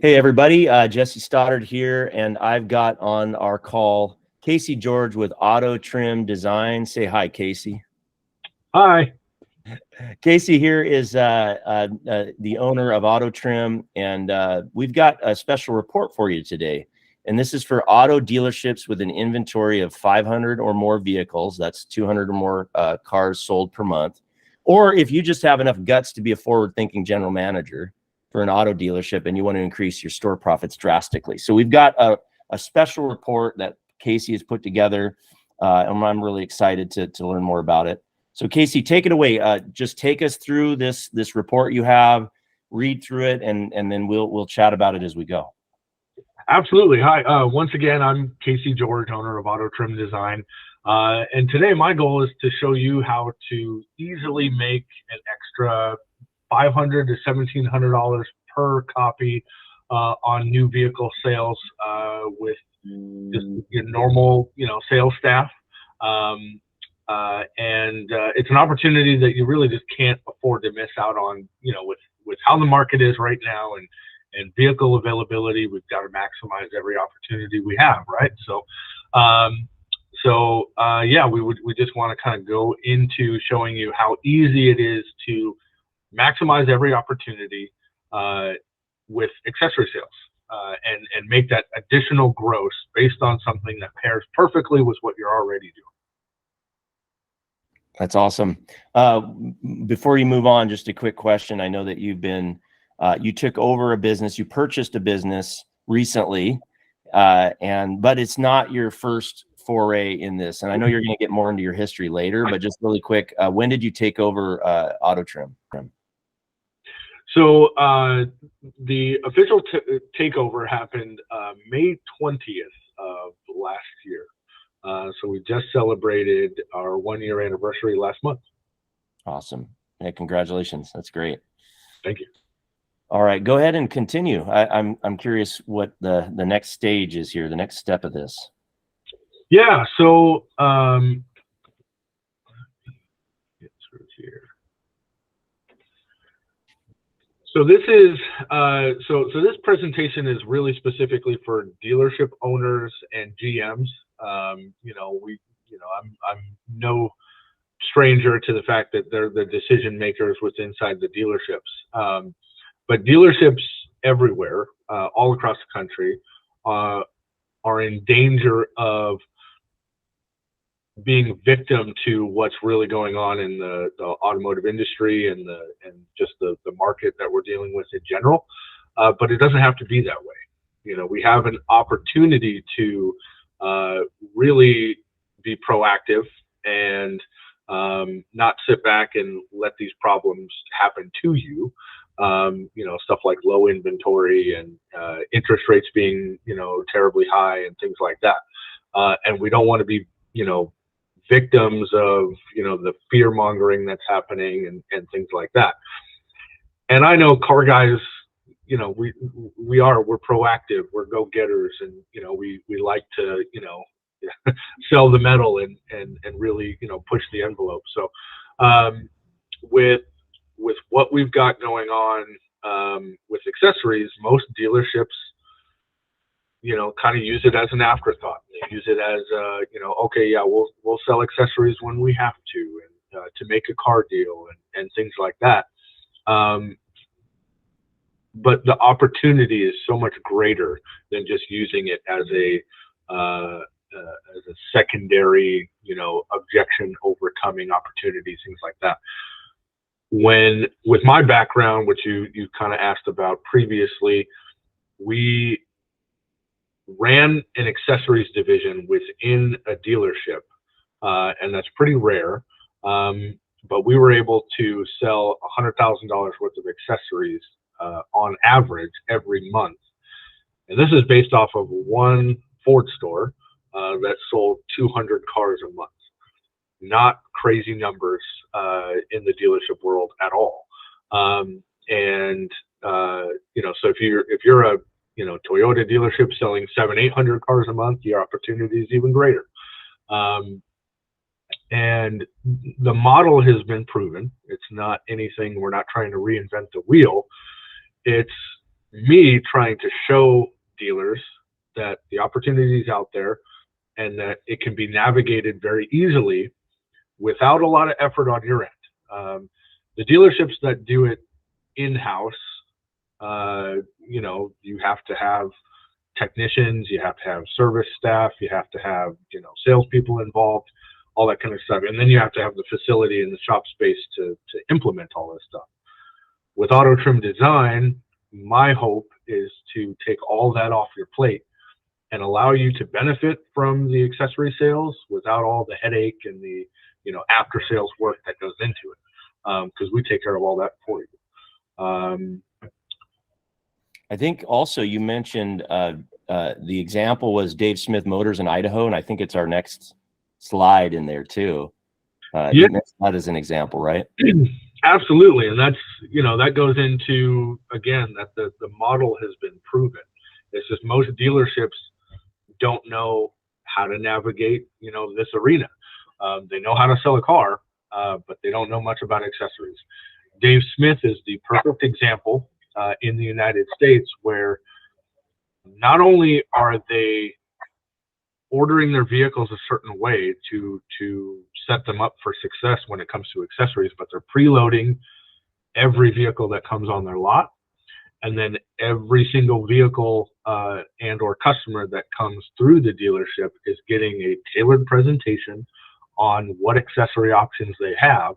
Hey everybody, Jesse Stoddard here, and I've got on our call Casey George with Auto Trim Design. Say hi, Casey. Hi. Casey here is the owner of Auto Trim, and we've got a special report for you today. And this is for auto dealerships with an inventory of 500 or more vehicles. That's 200 or more cars sold per month. Or if you just have enough guts to be a forward-thinking general manager for an auto dealership and you want to increase your store profits drastically. So we've got a special report that Casey has put together, and I'm really excited to learn more about it. So Casey, take it away. Just take us through this report you have, read through it, and then we'll chat about it as we go. Absolutely. Hi. Once again, I'm Casey George, owner of Auto Trim Design. And today my goal is to show you how to easily make an extra $500 to $1,700 per copy on new vehicle sales with just your normal, sales staff. And it's an opportunity that you really just can't afford to miss out on, with how the market is right now and vehicle availability. We've got to maximize every opportunity we have, right? Yeah, we just want to kind of go into showing you how easy it is to maximize every opportunity with accessory sales and make that additional gross based on something that pairs perfectly with what you're already doing. That's awesome. Before you move on, just a quick question. I know that you've been, you took over a business, you purchased a business recently, but it's not your first foray in this. And I know you're going to get more into your history later, but just really quick, when did you take over Auto Trim? So the official takeover happened May 20th of last year. So we just celebrated our 1-year anniversary last month. Awesome. Yeah, congratulations. That's great. Thank you. All right, go ahead and continue. I'm curious what the next stage is here, the next step of this. Yeah, so get through here. So this is so this presentation is really specifically for dealership owners and GMs. I'm no stranger to the fact that they're the decision makers within inside the dealerships. But dealerships everywhere, all across the country, are in danger of being victim to what's really going on in the automotive industry and just the market that we're dealing with in general. But it doesn't have to be that way. We have an opportunity to really be proactive and not sit back and let these problems happen to you. Stuff like low inventory and interest rates being, terribly high and things like that. And we don't want to be, victims of, the fear mongering that's happening and things like that. And I know car guys, we're proactive, we're go-getters, and, we like to, sell the metal and really, push the envelope. So with what we've got going on with accessories, most dealerships, kind of use it as an afterthought. They use it as, okay, yeah, we'll sell accessories when we have to make a car deal and things like that. But the opportunity is so much greater than just using it as a secondary, objection overcoming opportunities, things like that. With my background, which you kind of asked about previously, we ran an accessories division within a dealership, and that's pretty rare. But we were able to sell $100,000 worth of accessories on average every month. And this is based off of one Ford store that sold 200 cars a month. Not crazy numbers in the dealership world at all. So if you're a Toyota dealership selling 700-800 cars a month, your opportunity is even greater. And the model has been proven. It's not anything, we're not trying to reinvent the wheel. It's me trying to show dealers that the opportunity is out there and that it can be navigated very easily without a lot of effort on your end. The dealerships that do it in-house, you have to have technicians, you have to have service staff, you have to have, salespeople involved, all that kind of stuff. And then you have to have the facility and the shop space to implement all this stuff. With Auto Trim Design, my hope is to take all that off your plate and allow you to benefit from the accessory sales without all the headache and the, after sales work that goes into it. Because we take care of all that for you. I think also you mentioned the example was Dave Smith Motors in Idaho, and I think it's our next slide in there too. Yeah. That is an example, right? Absolutely, and that's that goes into, again, that the model has been proven. It's just most dealerships don't know how to navigate this arena. They know how to sell a car, but they don't know much about accessories. Dave Smith is the perfect example in the United States, where not only are they ordering their vehicles a certain way to set them up for success when it comes to accessories, but they're preloading every vehicle that comes on their lot, and then every single vehicle and or customer that comes through the dealership is getting a tailored presentation on what accessory options they have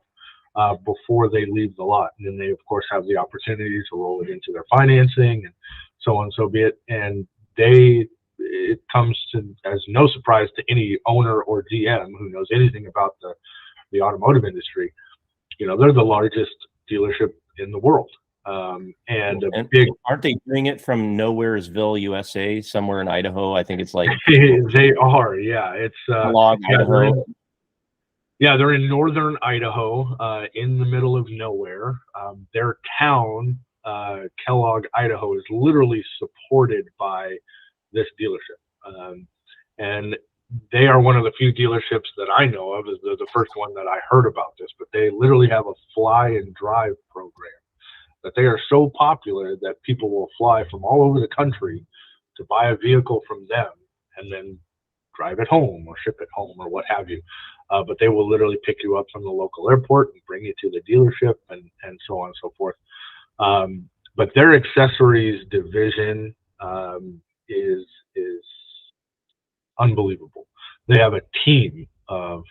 before they leave the lot. And then they, of course, have the opportunity to roll it into their financing and so on, so be it. And it comes to as no surprise to any owner or GM who knows anything about the automotive industry. They're the largest dealership in the world. And big, aren't they doing it from Nowheresville, USA, somewhere in Idaho? I think it's like they are, yeah. It's Idaho. They're in northern Idaho, in the middle of nowhere. Their town, Kellogg, Idaho, is literally supported by this dealership, and they are one of the few dealerships that I know of. Is the first one that I heard about this, but they literally have a fly and drive program that they are so popular that people will fly from all over the country to buy a vehicle from them and then drive it home or ship it home or what have you. But they will literally pick you up from the local airport and bring you to the dealership and so on and so forth. But their accessories division is unbelievable. They have a team of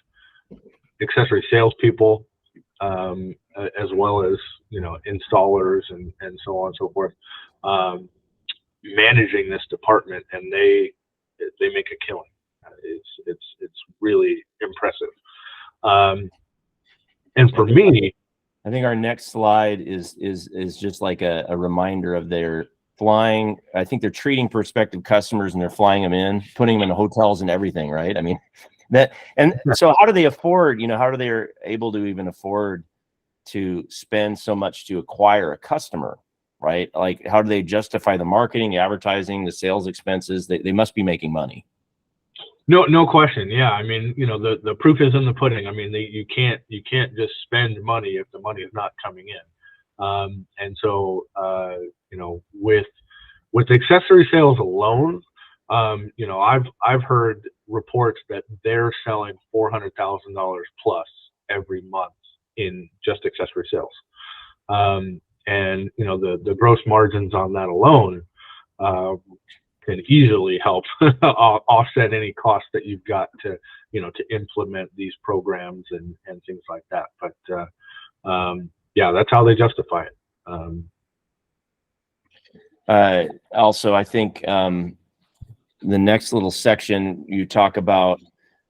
accessory salespeople, as well as installers and so on and so forth, managing this department, and they make a killing. It's really impressive. And for me, I think our next slide is just like a reminder of their flying. I think they're treating prospective customers and they're flying them in, putting them in hotels and everything, right? I mean, so how do they afford, how are they able to even afford to spend so much to acquire a customer, right? Like, how do they justify the marketing, the advertising, the sales expenses? They must be making money. No question. Yeah, I mean, the proof is in the pudding. I mean, you can't just spend money if the money is not coming in. And so, with accessory sales alone, I've heard reports that they're selling $400,000 plus every month in just accessory sales. And the gross margins on that alone can easily help offset any costs that you've got to implement these programs and things like that. But that's how they justify it. Also, I think the next little section you talk about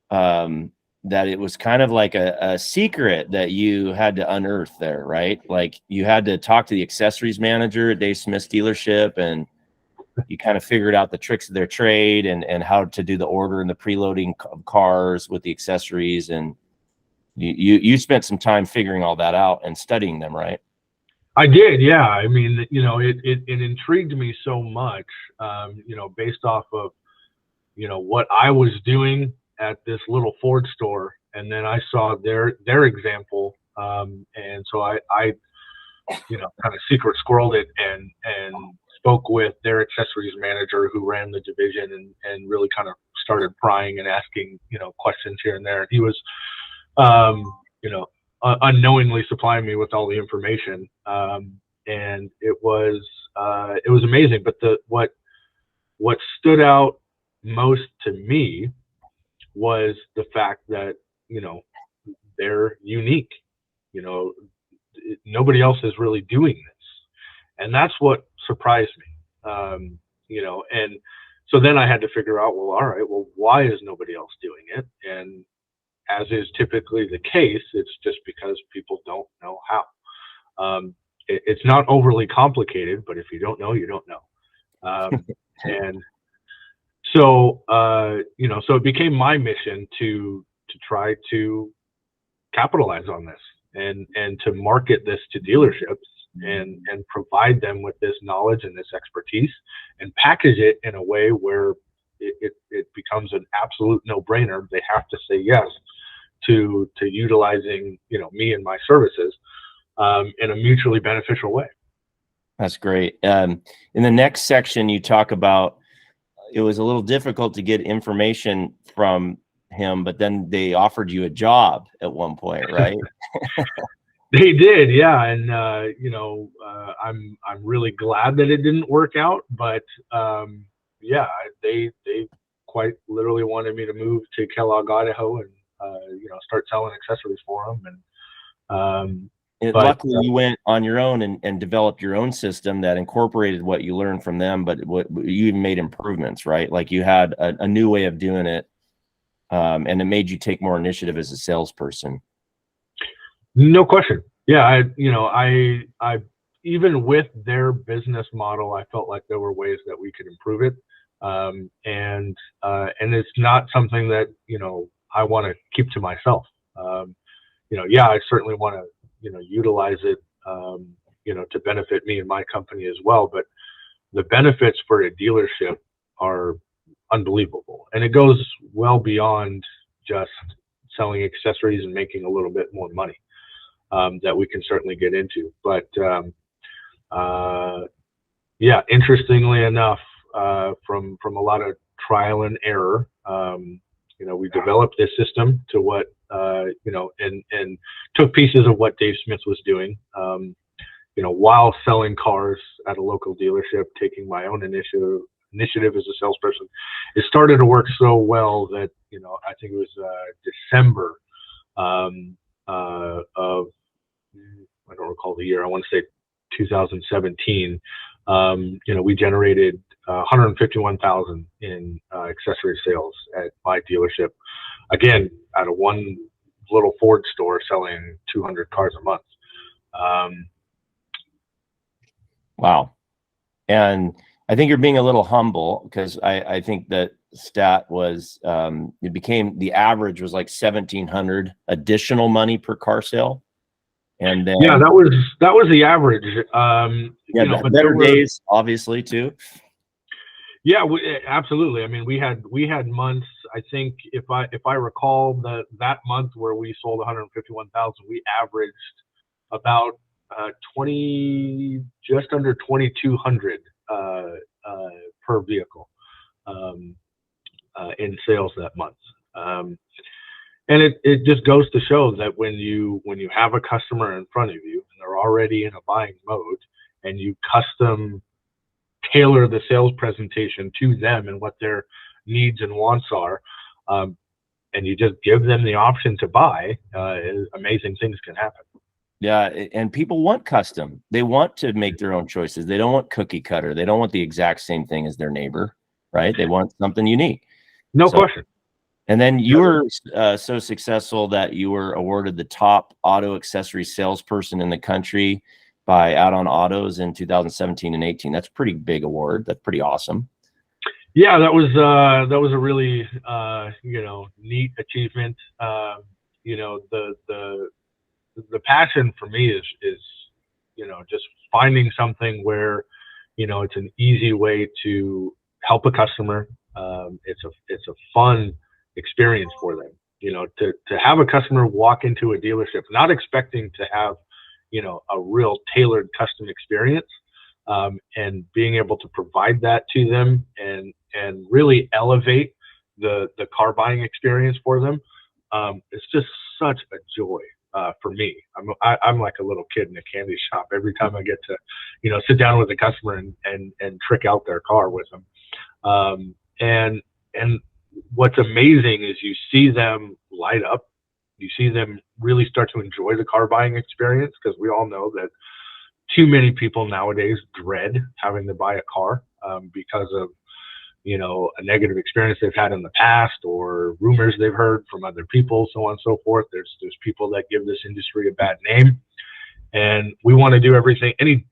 that it was kind of like a secret that you had to unearth there, right? Like, you had to talk to the accessories manager at Dave Smith's dealership, and you kind of figured out the tricks of their trade and how to do the order and the preloading of cars with the accessories. And you spent some time figuring all that out and studying them, right? I did, yeah. I mean, it intrigued me so much, based off of, what I was doing at this little Ford store, and then I saw their example, and so I kind of secret squirreled it and spoke with their accessories manager who ran the division and really kind of started prying and asking, questions here and there. And he was, unknowingly supplying me with all the information. And it was amazing. But what stood out most to me was the fact that, they're unique. Nobody else is really doing this. And that's what surprised me. And so then I had to figure out, well, all right, well, why is nobody else doing it? And as is typically the case, it's just because people don't know how. It's not overly complicated, but if you don't know, you don't know. And so, so it became my mission to try to capitalize on this and to market this to dealerships and provide them with this knowledge and this expertise and package it in a way where it becomes an absolute no-brainer. They have to say yes to utilizing, me and my services in a mutually beneficial way. That's great. In the next section, you talk about it was a little difficult to get information from him, but then they offered you a job at one point, right? They did, yeah. And I'm really glad that it didn't work out, but yeah, they quite literally wanted me to move to Kellogg, Idaho, and start selling accessories for them. And luckily you went on your own and developed your own system that incorporated what you learned from them, but you even made improvements, right? Like you had a new way of doing it, and it made you take more initiative as a salesperson. No question. Yeah, I even with their business model, I felt like there were ways that we could improve it, and it's not something that I want to keep to myself. Yeah, I certainly want to utilize it, to benefit me and my company as well. But the benefits for a dealership are unbelievable, and it goes well beyond just selling accessories and making a little bit more money, that we can certainly get into. But yeah, interestingly enough, from a lot of trial and error, we developed this system to what and took pieces of what Dave Smith was doing, while selling cars at a local dealership, taking my own initiative as a salesperson. It started to work so well that, I think it was December of, I don't recall the year, I want to say 2017, we generated 151,000 in accessory sales at my dealership. Again, out of one little Ford store selling 200 cars a month. Wow. And I think you're being a little humble, because I think that stat was, the average was like 1,700 additional money per car sale. And then, yeah, that was the average. But better days, obviously, too. Yeah, absolutely. I mean, we had months. I think if I recall that month where we sold 151,000, we averaged about just under 2,200 per vehicle in sales that month. And it just goes to show that when you have a customer in front of you and they're already in a buying mode, and you custom tailor the sales presentation to them and what their needs and wants are, and you just give them the option to buy, amazing things can happen. Yeah, and people want custom. They want to make their own choices. They don't want cookie cutter. They don't want the exact same thing as their neighbor, right? They want something unique. No question. And then you were so successful that you were awarded the top auto accessory salesperson in the country by Out On Autos in 2017 and 18. That's a pretty big award. That's pretty awesome. Yeah, that was a really neat achievement. The passion for me is just finding something where it's an easy way to help a customer. It's a fun experience for them. To have a customer walk into a dealership not expecting to have a real tailored custom experience, and being able to provide that to them and really elevate the car buying experience for them. It's just such a joy for me. I'm like a little kid in a candy shop every time I get to, sit down with a customer and trick out their car with them. And what's amazing is you see them light up. You see them really start to enjoy the car buying experience, because we all know that too many people nowadays dread having to buy a car because of a negative experience they've had in the past, or rumors they've heard from other people, so on and so forth. There's people that give this industry a bad name, and we want to do everything. Any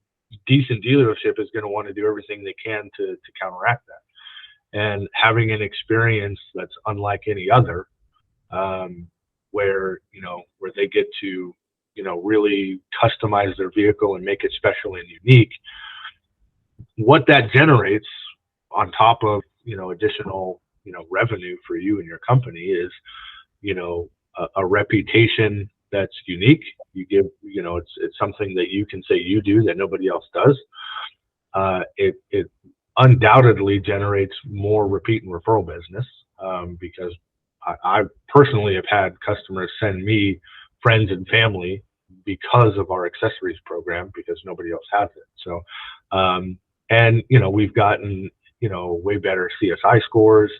decent dealership is going to want to do everything they can to counteract that. And having an experience that's unlike any other, where they get to really customize their vehicle and make it special and unique. What that generates on top of additional revenue for you and your company is a reputation that's unique. You give it's something that you can say you do that nobody else does. It undoubtedly generates more repeat and referral business, because I personally have had customers send me friends and family because of our accessories program, because nobody else has it. So and we've gotten way better CSI scores,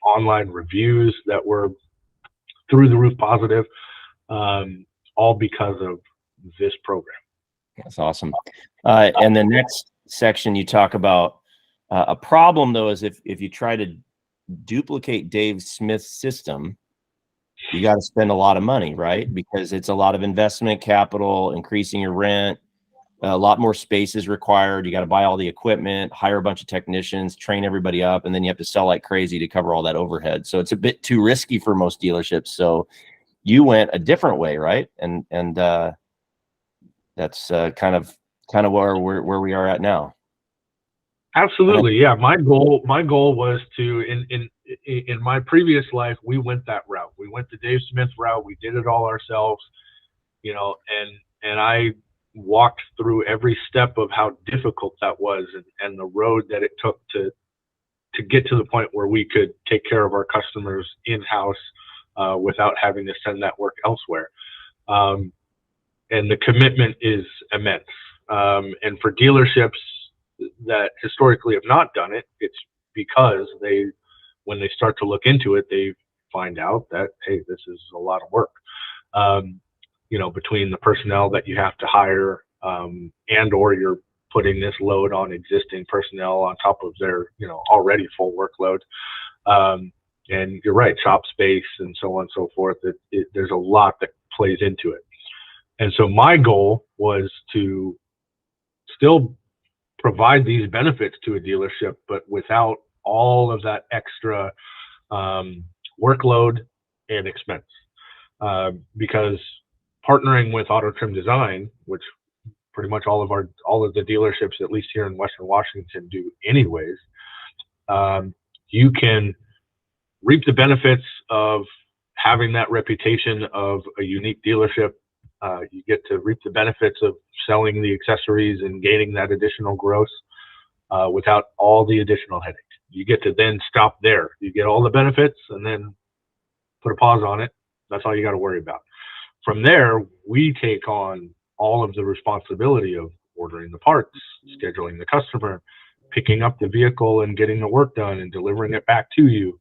online reviews that were through the roof positive, all because of this program. That's awesome. And the next section you talk about a problem, though, is if you try to duplicate Dave Smith's system, you got to spend a lot of money, right? Because it's a lot of investment capital, increasing your rent, a lot more space is required. You got to buy all the equipment, hire a bunch of technicians, train everybody up, and then you have to sell like crazy to cover all that overhead. So it's a bit too risky for most dealerships. So you went a different way, right? And that's kind of where we are at now. Absolutely, yeah. My goal was to in my previous life, we went that route. We went the Dave Smith route. We did it all ourselves, and I walked through every step of how difficult that was, and the road that it took to get to the point where we could take care of our customers in-house without having to send that work elsewhere. And the commitment is immense. And for dealerships that historically have not done it, it's because when they start to look into it, they find out that, hey, this is a lot of work. Between the personnel that you have to hire, and or you're putting this load on existing personnel on top of their, already full workload. And you're right, shop space and so on and so forth. There's a lot that plays into it. And so my goal was to still provide these benefits to a dealership, but without all of that extra workload and expense. Because partnering with Auto Trim Design, which pretty much all of the dealerships, at least here in Western Washington, do anyways, you can reap the benefits of having that reputation of a unique dealership. You get to reap the benefits of selling the accessories and gaining that additional gross without all the additional headache. You get to then stop there. You get all the benefits and then put a pause on it. That's all you got to worry about. From there, we take on all of the responsibility of ordering the parts, scheduling the customer, picking up the vehicle and getting the work done and delivering it back to you.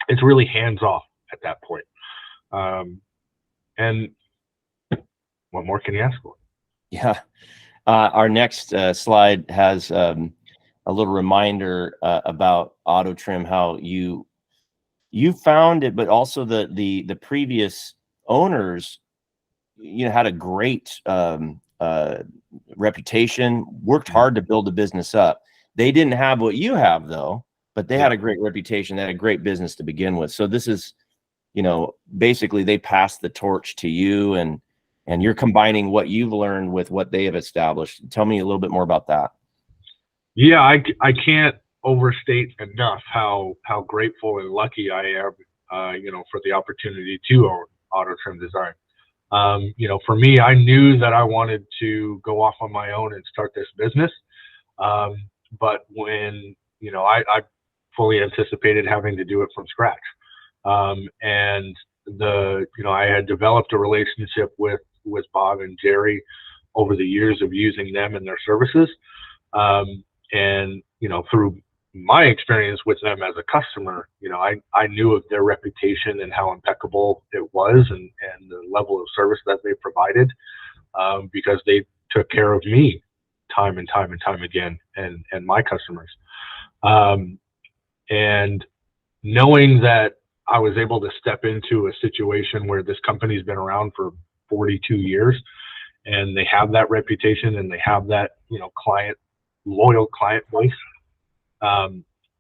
It's really hands-off at that point. And what more can you ask for? Yeah. Our next slide has a little reminder about Auto Trim, how you found it, but also the previous owners, had a great reputation, worked hard to build the business up. They didn't have what you have, though, but they had a great reputation. They had a great business to begin with. So this is, basically they passed the torch to you, and you're combining what you've learned with what they have established. Tell me a little bit more about that. Yeah, I can't overstate enough how grateful and lucky I am, for the opportunity to own Auto Trim Design. You know, for me, I knew that I wanted to go off on my own and start this business. But when, you know, I fully anticipated having to do it from scratch. And you know, I had developed a relationship with Bob and Jerry over the years of using them and their services. And, you know, through my experience with them as a customer, you know, I knew of their reputation and how impeccable it was, and the level of service that they provided, because they took care of me time and time and time again, and my customers. And knowing that I was able to step into a situation where this company's been around for 42 years, and they have that reputation, and they have that, you know, loyal client base,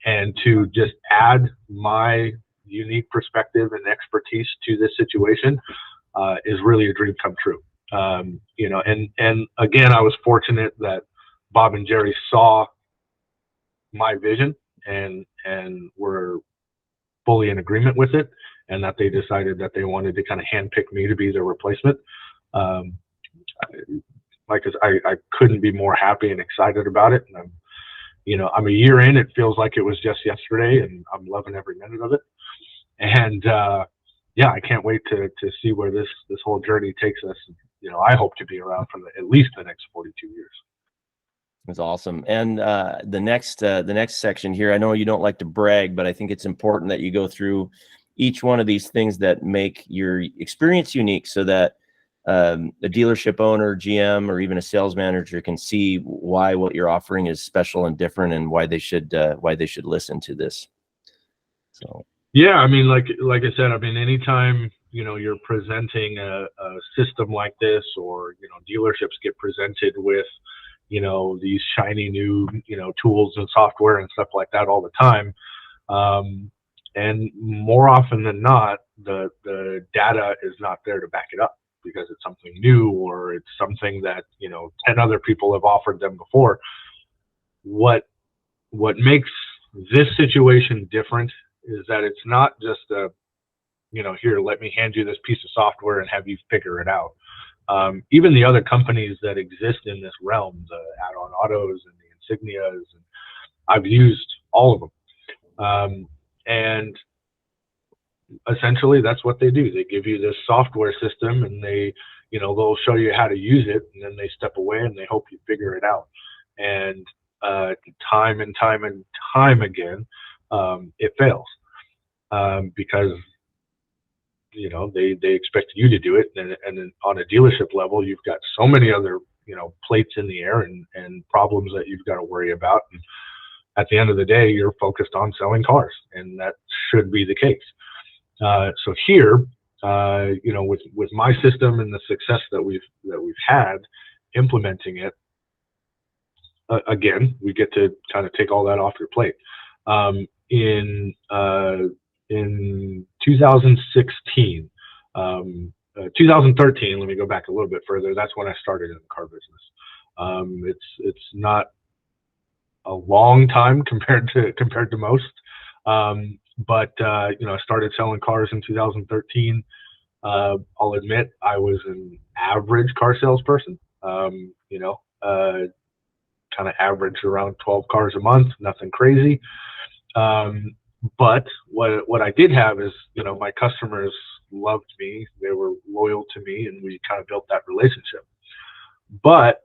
and to just add my unique perspective and expertise to this situation is really a dream come true. You know, and again, I was fortunate that Bob and Jerry saw my vision and were fully in agreement with it, and that they decided that they wanted to kind of handpick me to be their replacement. Like I couldn't be more happy and excited about it. And I'm a year in. It feels like it was just yesterday, and I'm loving every minute of it. And yeah, I can't wait to see where this whole journey takes us. You know, I hope to be around for at least the next 42 years. That's awesome. And the next section here, I know you don't like to brag, but I think it's important that you go through each one of these things that make your experience unique, so that a dealership owner, GM, or even a sales manager can see why what you're offering is special and different, and why they should listen to this. So yeah, I mean, like I said, I mean, anytime you're presenting a system like this, or dealerships get presented with these shiny new tools and software and stuff like that all the time, and more often than not, the data is not there to back it up, because it's something new, or it's something that 10 other people have offered them before. What makes this situation different is that it's not just a here, let me hand you this piece of software and have you figure it out. Even the other companies that exist in this realm, the Add-On Autos and the Insignias, and I've used all of them. And essentially that's what they do. They give you this software system, and they'll show you how to use it, and then they step away and they hope you figure it out. And time and time and time again, it fails, because they expect you to do it, and then on a dealership level, you've got so many other plates in the air and problems that you've got to worry about. And at the end of the day, you're focused on selling cars, and that should be the case. So here, with my system and the success that we've had implementing it, again, we get to kind of take all that off your plate. In 2016, 2013, let me go back a little bit further. That's when I started in the car business. It's not a long time compared to most, but I started selling cars in 2013. I'll admit I was an average car salesperson. Kind of averaged around 12 cars a month, nothing crazy. But what I did have is, my customers loved me, they were loyal to me, and we kind of built that relationship. But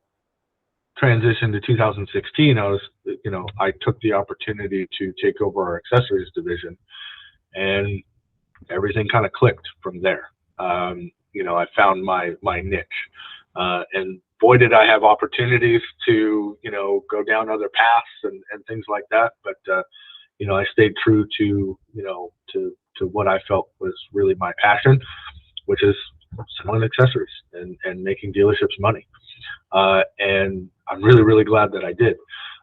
transition to 2016, I took the opportunity to take over our accessories division, and everything kind of clicked from there. I found my niche, and boy, did I have opportunities to, go down other paths and things like that. But, I stayed true to what I felt was really my passion, which is selling accessories and making dealerships money. And I'm really, really glad that I did.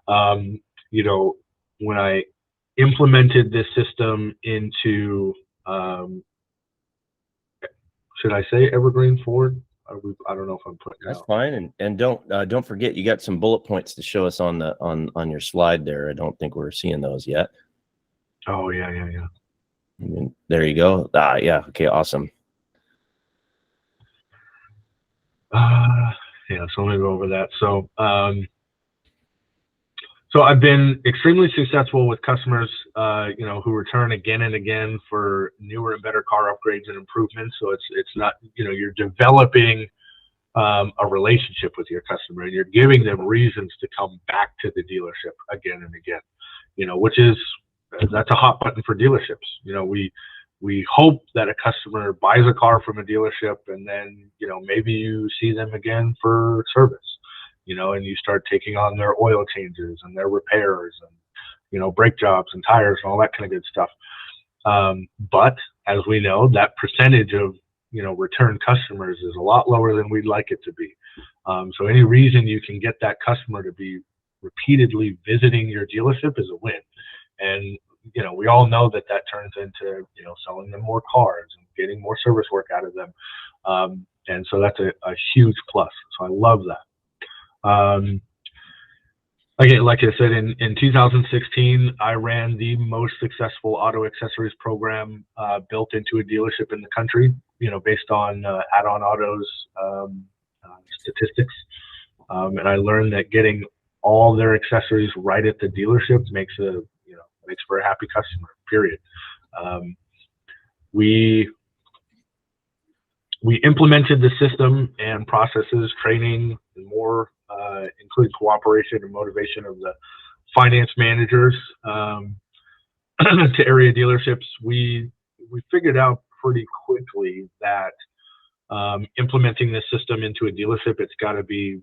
When I implemented this system into, should I say Evergreen Ford? I don't know if I'm putting that's fine. And don't forget, you got some bullet points to show us on your slide there. I don't think we're seeing those yet. Oh yeah. There you go. Yeah. Okay. Awesome. Yeah, so let me go over that. So I've been extremely successful with customers, who return again and again for newer and better car upgrades and improvements. So it's not, you're developing a relationship with your customer, and you're giving them reasons to come back to the dealership again and again. That's a hot button for dealerships. We hope that a customer buys a car from a dealership, and then maybe you see them again for service. And you start taking on their oil changes and their repairs and, brake jobs and tires and all that kind of good stuff. But as we know, that percentage of, return customers is a lot lower than we'd like it to be. So any reason you can get that customer to be repeatedly visiting your dealership is a win. And, we all know that turns into, selling them more cars and getting more service work out of them. And so that's a huge plus. So I love that. Again, like I said, in 2016, I ran the most successful auto accessories program built into a dealership in the country, based on Add-On Auto's statistics. And I learned that getting all their accessories right at the dealership makes for a happy customer, period. We implemented the system and processes, training, and more, including cooperation and motivation of the finance managers to area dealerships. We figured out pretty quickly that implementing this system into a dealership, it's got to be,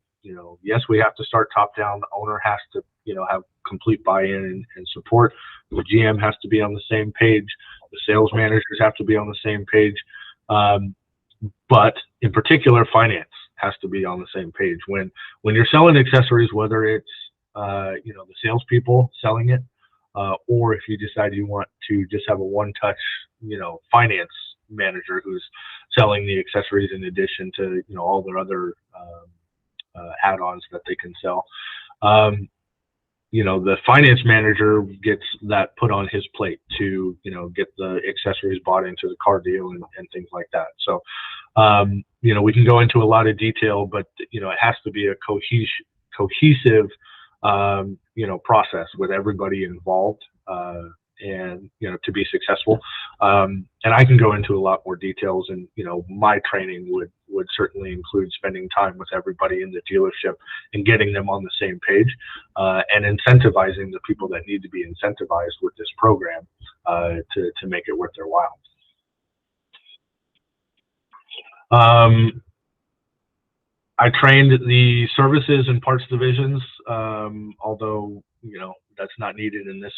yes, we have to start top down. The owner has to, have complete buy-in and support. The GM has to be on the same page. The sales managers have to be on the same page. But in particular, finance has to be on the same page. When you're selling accessories, whether it's the salespeople selling it, or if you decide you want to just have a one-touch, finance manager who's selling the accessories in addition to all their other add-ons that they can sell. The finance manager gets that put on his plate to, get the accessories bought into the car deal and things like that. So, we can go into a lot of detail, but, it has to be a cohesive, process with everybody involved, and, to be successful. And I can go into a lot more details, and, my training would certainly include spending time with everybody in the dealership and getting them on the same page, and incentivizing the people that need to be incentivized with this program, to make it worth their while. I trained the services and parts divisions, although, that's not needed in this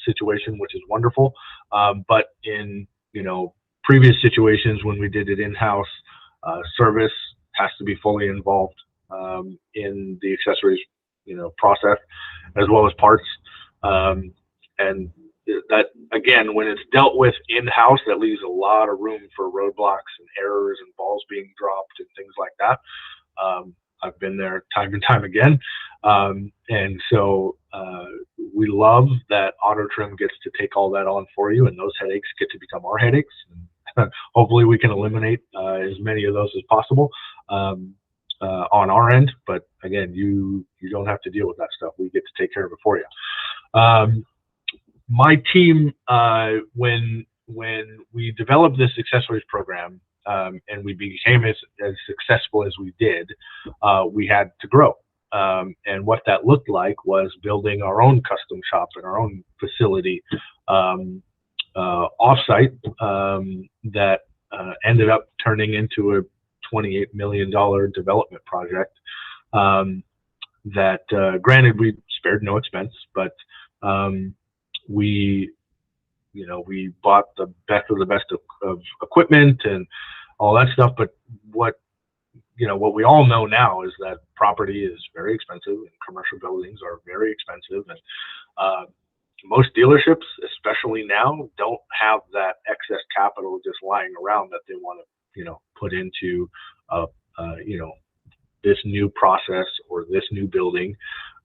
situation, which is wonderful. But in, previous situations when we did it in-house, service has to be fully involved in the accessories, process, as well as parts. And that, again, when it's dealt with in-house, that leaves a lot of room for roadblocks and errors and balls being dropped and things like that. I've been there time and time again. And so we love that AutoTrim gets to take all that on for you, and those headaches get to become our headaches. And hopefully we can eliminate as many of those as possible on our end. But again, you don't have to deal with that stuff. We get to take care of it for you. My team, when we developed this accessories program, and we became as successful as we did, we had to grow. And what that looked like was building our own custom shop and our own facility offsite, that ended up turning into a $28 million development project. That granted, we spared no expense, but we bought the best of the best of equipment and all that stuff. But what we all know now is that property is very expensive and commercial buildings are very expensive. And most dealerships, especially now, don't have that excess capital just lying around that they want to, put into, this new process or this new building.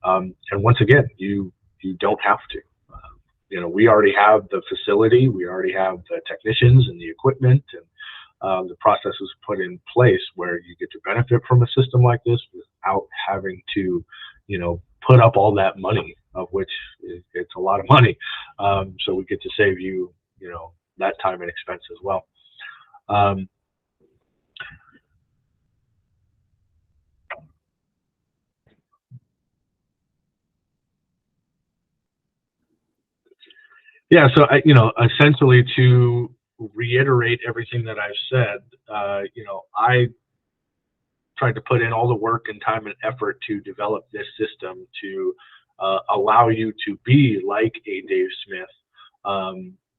And once again, you don't have to. We already have the facility, we already have the technicians and the equipment, the process was put in place where you get to benefit from a system like this without having to, put up all that money, of which it's a lot of money. So we get to save you, that time and expense as well. Yeah, so essentially, to reiterate everything that I've said, I tried to put in all the work and time and effort to develop this system to allow you to be like a Dave Smith,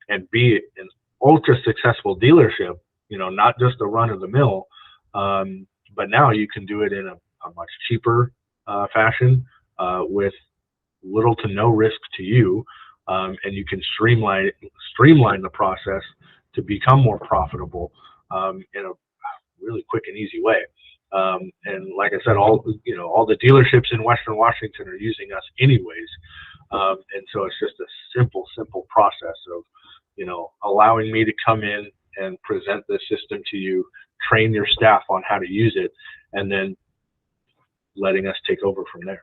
and be an ultra successful dealership, not just a run of the mill, but now you can do it in a much cheaper fashion, with little to no risk to you, and you can streamline the process to become more profitable in a really quick and easy way. And like I said, all the dealerships in Western Washington are using us anyways, and so it's just a simple process of allowing me to come in and present this system to you, train your staff on how to use it, and then letting us take over from there.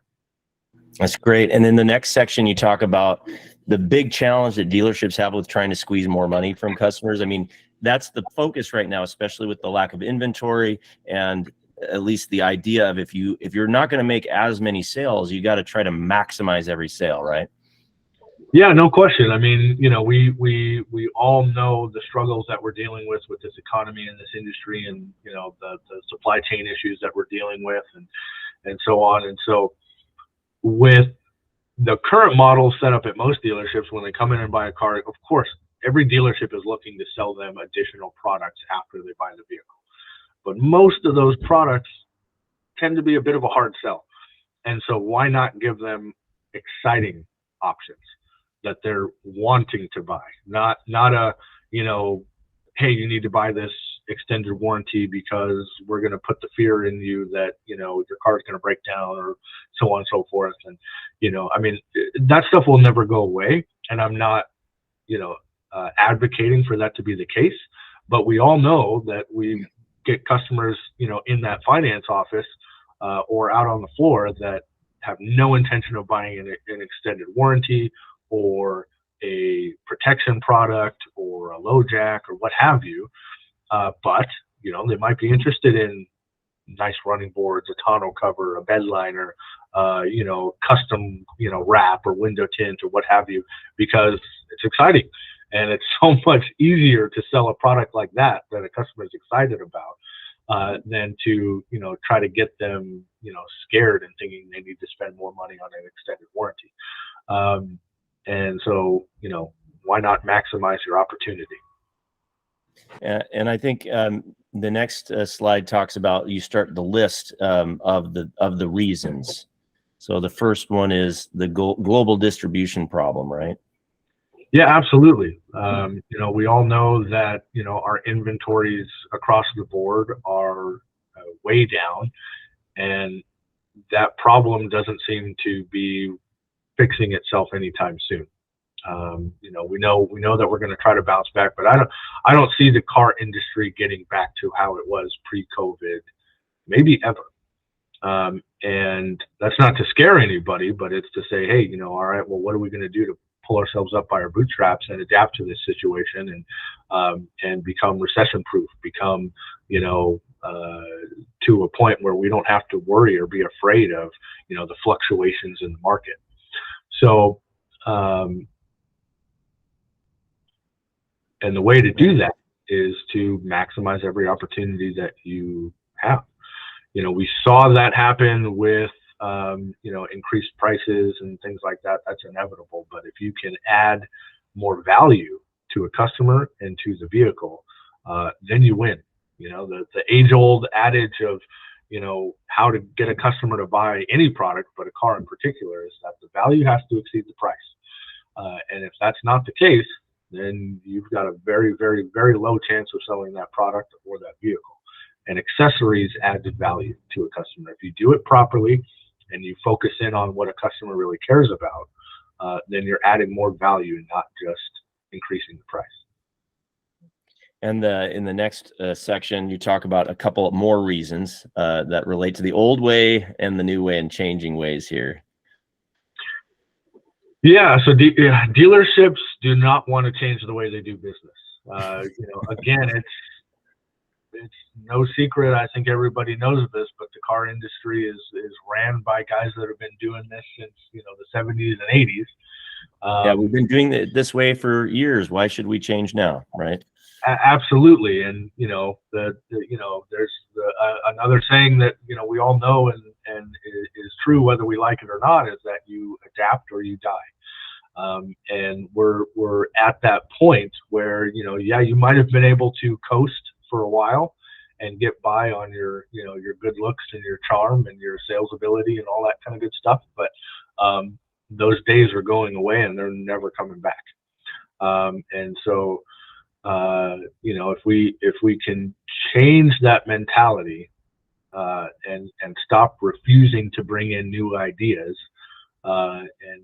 That's great. And then the next section, you talk about the big challenge that dealerships have with trying to squeeze more money from customers. I mean, that's the focus right now, especially with the lack of inventory, and at least the idea of if you're not going to make as many sales, you got to try to maximize every sale, right? Yeah, no question. I mean, we all know the struggles that we're dealing with this economy and this industry, and the supply chain issues that we're dealing with, and so on. And so, with the current model set up at most dealerships, when they come in and buy a car, of course, every dealership is looking to sell them additional products after they buy the vehicle. But most of those products tend to be a bit of a hard sell. And so why not give them exciting options that they're wanting to buy? Not a, hey, you need to buy this extended warranty because we're going to put the fear in you that, your car's going to break down, or so on and so forth. And, I mean, that stuff will never go away. And I'm not, advocating for that to be the case. But we all know that we get customers, in that finance office or out on the floor that have no intention of buying an extended warranty or a protection product or a low jack or what have you. But, they might be interested in nice running boards, a tonneau cover, a bed liner, custom, wrap or window tint or what have you, because it's exciting. And it's so much easier to sell a product like that a customer is excited about than to, try to get them, scared and thinking they need to spend more money on an extended warranty. And so, why not maximize your opportunity? And I think the next slide talks about, you start the list of the reasons. So the first one is the global distribution problem, right? Yeah, absolutely. We all know that, our inventories across the board are way down, and that problem doesn't seem to be fixing itself anytime soon. We know that we're going to try to bounce back, but I don't see the car industry getting back to how it was pre-COVID, maybe ever. And that's not to scare anybody, but it's to say, hey, all right, well, what are we going to do to pull ourselves up by our bootstraps and adapt to this situation and become recession-proof, become, to a point where we don't have to worry or be afraid of, the fluctuations in the market. So, and the way to do that is to maximize every opportunity that you have. We saw that happen with, increased prices and things like that. That's inevitable. But if you can add more value to a customer and to the vehicle, then you win. The age-old adage of, how to get a customer to buy any product, but a car in particular, is that the value has to exceed the price. And if that's not the case, then you've got a very, very, very low chance of selling that product or that vehicle. And accessories add value to a customer. If you do it properly and you focus in on what a customer really cares about, then you're adding more value, not just increasing the price. And in the next section, you talk about a couple more reasons that relate to the old way and the new way and changing ways here. Yeah, so dealerships do not want to change the way they do business. Again, it's no secret. I think everybody knows this, but the car industry is ran by guys that have been doing this since the 70s and 80s. Yeah, we've been doing it this way for years. Why should we change now, right? Absolutely, and there's another saying that we all know and is true whether we like it or not, is that you adapt or you die. And we're at that point where you might have been able to coast for a while and get by on your your good looks and your charm and your sales ability and all that kind of good stuff, but those days are going away and they're never coming back. And so if we can change that mentality and stop refusing to bring in new ideas and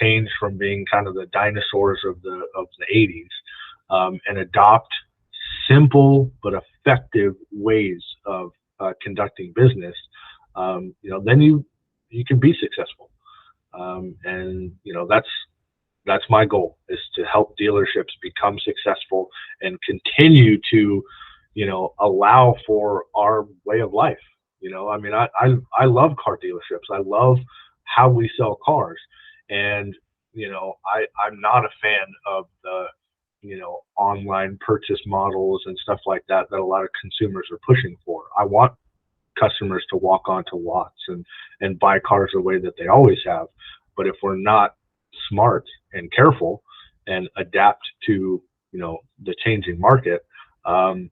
change from being kind of the dinosaurs of the 80s and adopt simple but effective ways of conducting business, then you can be successful. And that's my goal, is to help dealerships become successful and continue to allow for our way of life. I love car dealerships. I love how we sell cars, and I'm not a fan of the online purchase models and stuff like that a lot of consumers are pushing for. I want customers to walk onto lots and buy cars the way that they always have. But if we're not smart and careful and adapt to the changing market, we're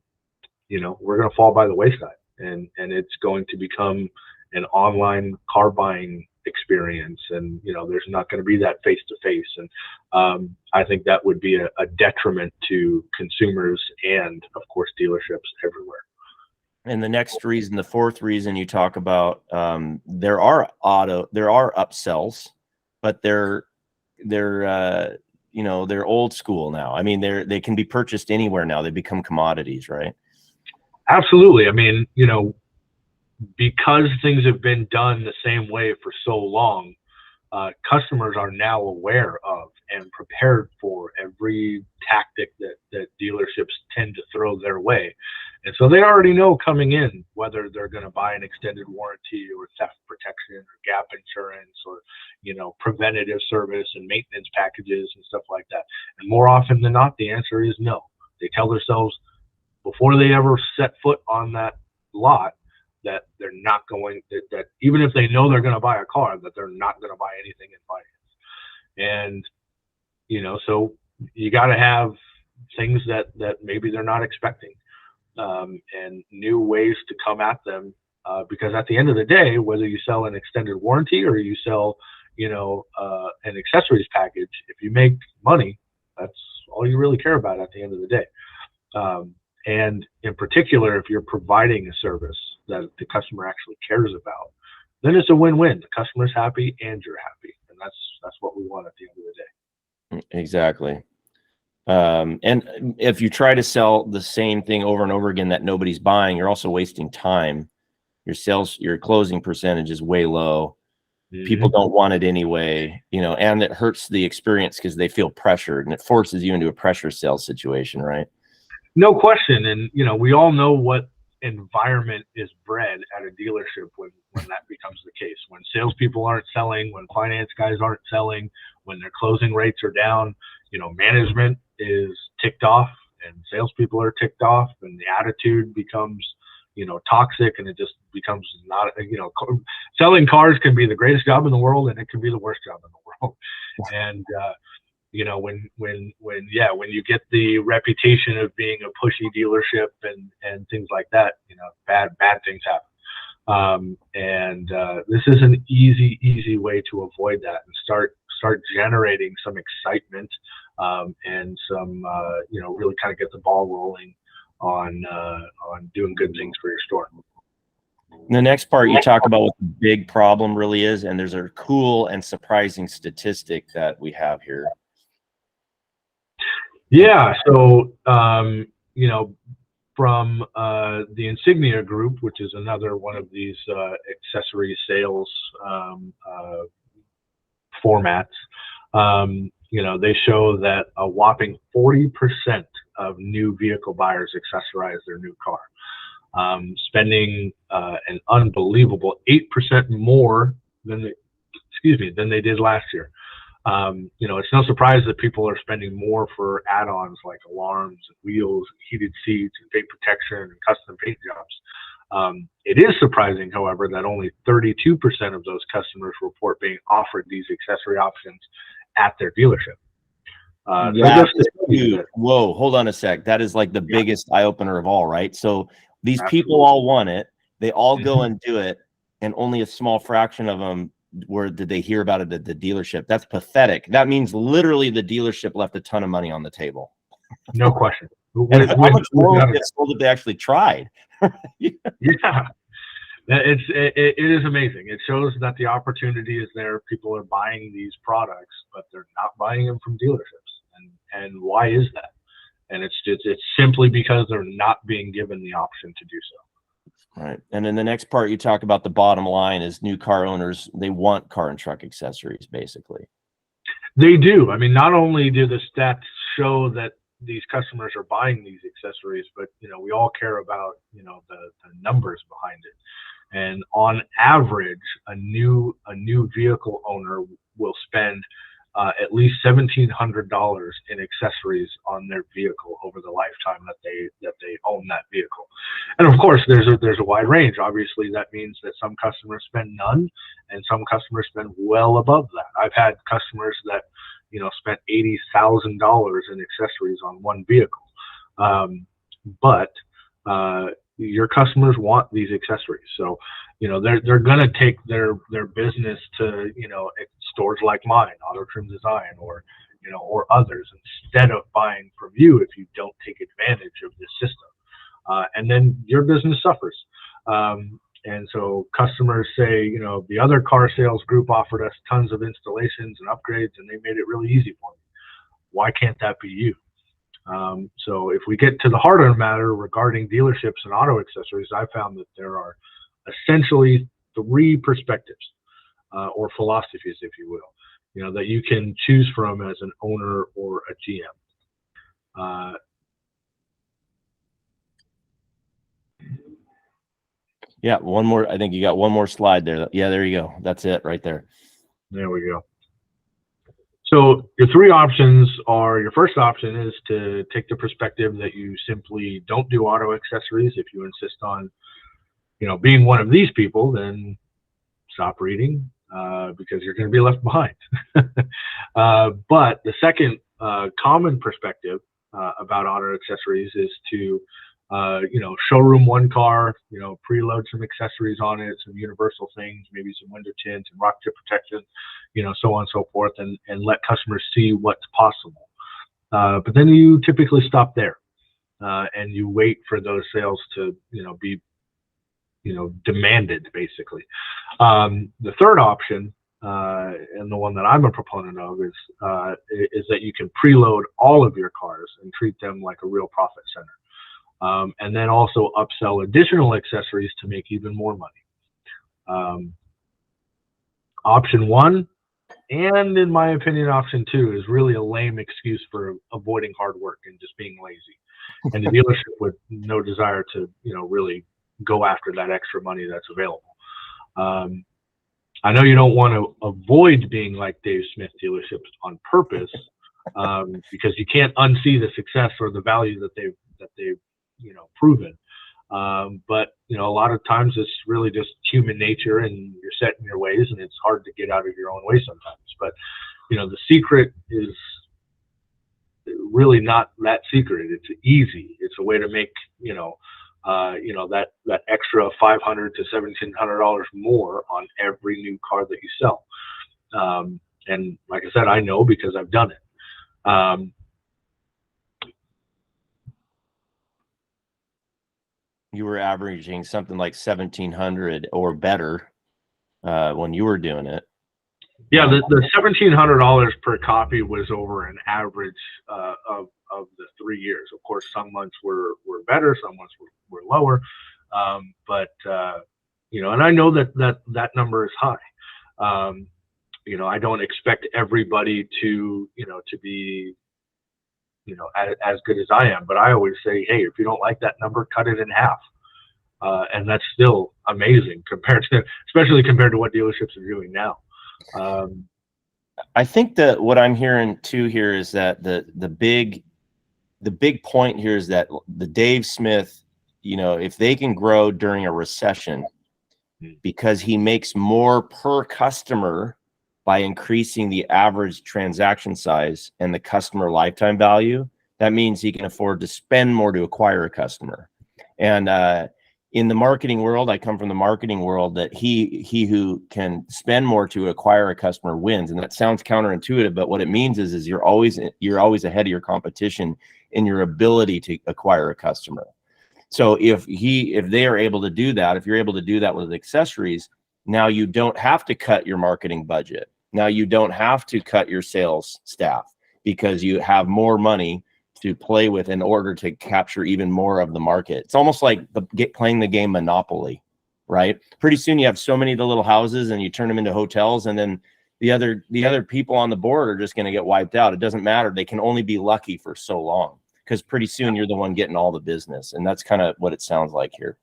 going to fall by the wayside, and it's going to become an online car buying experience, and there's not going to be that face to face, and I think that would be a detriment to consumers and of course dealerships everywhere. And the next reason, the fourth reason you talk about, there are upsells, but they're old school now. I mean, they can be purchased anywhere now. They become commodities, right? Absolutely. I mean, because things have been done the same way for so long, customers are now aware of and prepared for every tactic that dealerships tend to throw their way. And so they already know coming in whether they're going to buy an extended warranty or theft protection or gap insurance or preventative service and maintenance packages and stuff like that. And more often than not, the answer is no. They tell themselves before they ever set foot on that lot that they're not going, that even if they know they're going to buy a car, that they're not going to buy anything in finance. And so you got to have things that maybe they're not expecting, and new ways to come at them, because at the end of the day, whether you sell an extended warranty or you sell an accessories package, if you make money, that's all you really care about at the end of the day. And in particular, if you're providing a service that the customer actually cares about, then it's a win-win. The customer's happy and you're happy, and that's what we want at the end of the day. Exactly. And if you try to sell the same thing over and over again that nobody's buying, you're also wasting time. Your closing percentage is way low. Mm-hmm. People don't want it anyway, and it hurts the experience because they feel pressured, and it forces you into a pressure sales situation, right? No question. And, we all know what environment is bred at a dealership when that becomes the case. When salespeople aren't selling, when finance guys aren't selling, when their closing rates are down, management is ticked off and salespeople are ticked off, and the attitude becomes, toxic, and it just becomes not, selling cars can be the greatest job in the world and it can be the worst job in the world. And, when you get the reputation of being a pushy dealership and things like that, bad things happen. This is an easy way to avoid that and start generating some excitement, and some, really kind of get the ball rolling on doing good things for your store. The next part, you talk about what the big problem really is, and there's a cool and surprising statistic that we have here. Yeah. So, you know, from the Insignia Group, which is another one of these accessory sales formats, you know, they show that a whopping 40% of new vehicle buyers accessorize their new car, spending an unbelievable 8% more than they did last year. You know, it's no surprise that people are spending more for add-ons like alarms and wheels, and heated seats, and paint protection, and custom paint jobs. It is surprising, however, that only 32% of those customers report being offered these accessory options at their dealership. Whoa, hold on a sec. That is like the biggest eye opener of all, right? So these Absolutely. people all want it. They all go and do it, and only a small fraction of them did they hear about it at the dealership. That's pathetic. That means literally the dealership left a ton of money on the table. No question. And how much more would get sold if they actually tried? Yeah. It is amazing. It shows that the opportunity is there. People are buying these products, but they're not buying them from dealerships. And why is that? And it's simply because they're not being given the option to do so. Right. And then the next part you talk about, the bottom line is new car owners, they want car and truck accessories, basically. They do. I mean, not only do the stats show that these customers are buying these accessories, but, you know, we all care about, you know, the numbers behind it. And on average, a new vehicle owner will spend at least $1,700 in accessories on their vehicle over the lifetime that they own that vehicle. And of course, there's a wide range. Obviously, that means that some customers spend none, and some customers spend well above that. I've had customers that, you know, spent $80,000 in accessories on one vehicle. But your customers want these accessories, so, you know, they're gonna take their business to, you know, stores like mine, Auto Trim Design, or, you know, or others, instead of buying from you if you don't take advantage of this system, and then your business suffers. And so customers say, you know, the other car sales group offered us tons of installations and upgrades, and they made it really easy for me. Why can't that be you? So if we get to the heart of the matter regarding dealerships and auto accessories, I found that there are essentially three perspectives, or philosophies, if you will, you know, that you can choose from as an owner or a GM. Yeah, one more. I think you got one more slide there. Yeah, there you go. That's it right there. There we go. So your three options are, your first option is to take the perspective that you simply don't do auto accessories. If you insist on, you know, being one of these people, then stop reading, because you're going to be left behind. But the second common perspective about auto accessories is to, you know, showroom one car, you know, preload some accessories on it, some universal things, maybe some window tints and rock chip protection, you know, so on and so forth, and let customers see what's possible. But then you typically stop there, and you wait for those sales to, you know, be, you know, demanded, basically. The third option, and the one that I'm a proponent of, is that you can preload all of your cars and treat them like a real profit center. And then also upsell additional accessories to make even more money. Option one, and in my opinion, option two, is really a lame excuse for avoiding hard work and just being lazy. And the dealership with no desire to, you know, really go after that extra money that's available. I know you don't want to avoid being like Dave Smith dealerships on purpose, because you can't unsee the success or the value that they've you know, proven. But, you know, a lot of times it's really just human nature, and you're set in your ways, and it's hard to get out of your own way sometimes. But, you know, the secret is really not that secret. It's easy. It's a way to make, you know, that extra $500 to $1,700 more on every new car that you sell. And like I said, I know because I've done it. You were averaging something like 1,700 or better when you were doing it. Yeah, the $1,700 per copy was over an average of the 3 years. Of course, some months were better, some months were lower, but and I know that number is high. I don't expect everybody to be as good as I am, but I always say, hey, if you don't like that number, cut it in half. And that's still amazing especially compared to what dealerships are doing now. I think that what I'm hearing too here is that the big point here is that the Dave Smith, if they can grow during a recession because he makes more per customer by increasing the average transaction size and the customer lifetime value, that means he can afford to spend more to acquire a customer. And in the marketing world, I come from the marketing world, that he who can spend more to acquire a customer wins. And that sounds counterintuitive, but what it means is you're always ahead of your competition in your ability to acquire a customer. So if they are able to do that, if you're able to do that with accessories, now you don't have to cut your marketing budget. Now you don't have to cut your sales staff, because you have more money to play with in order to capture even more of the market. It's almost like playing the game Monopoly, right? Pretty soon you have so many of the little houses and you turn them into hotels, and then the other people on the board are just going to get wiped out. It doesn't matter. They can only be lucky for so long, because pretty soon you're the one getting all the business. And that's kind of what it sounds like here.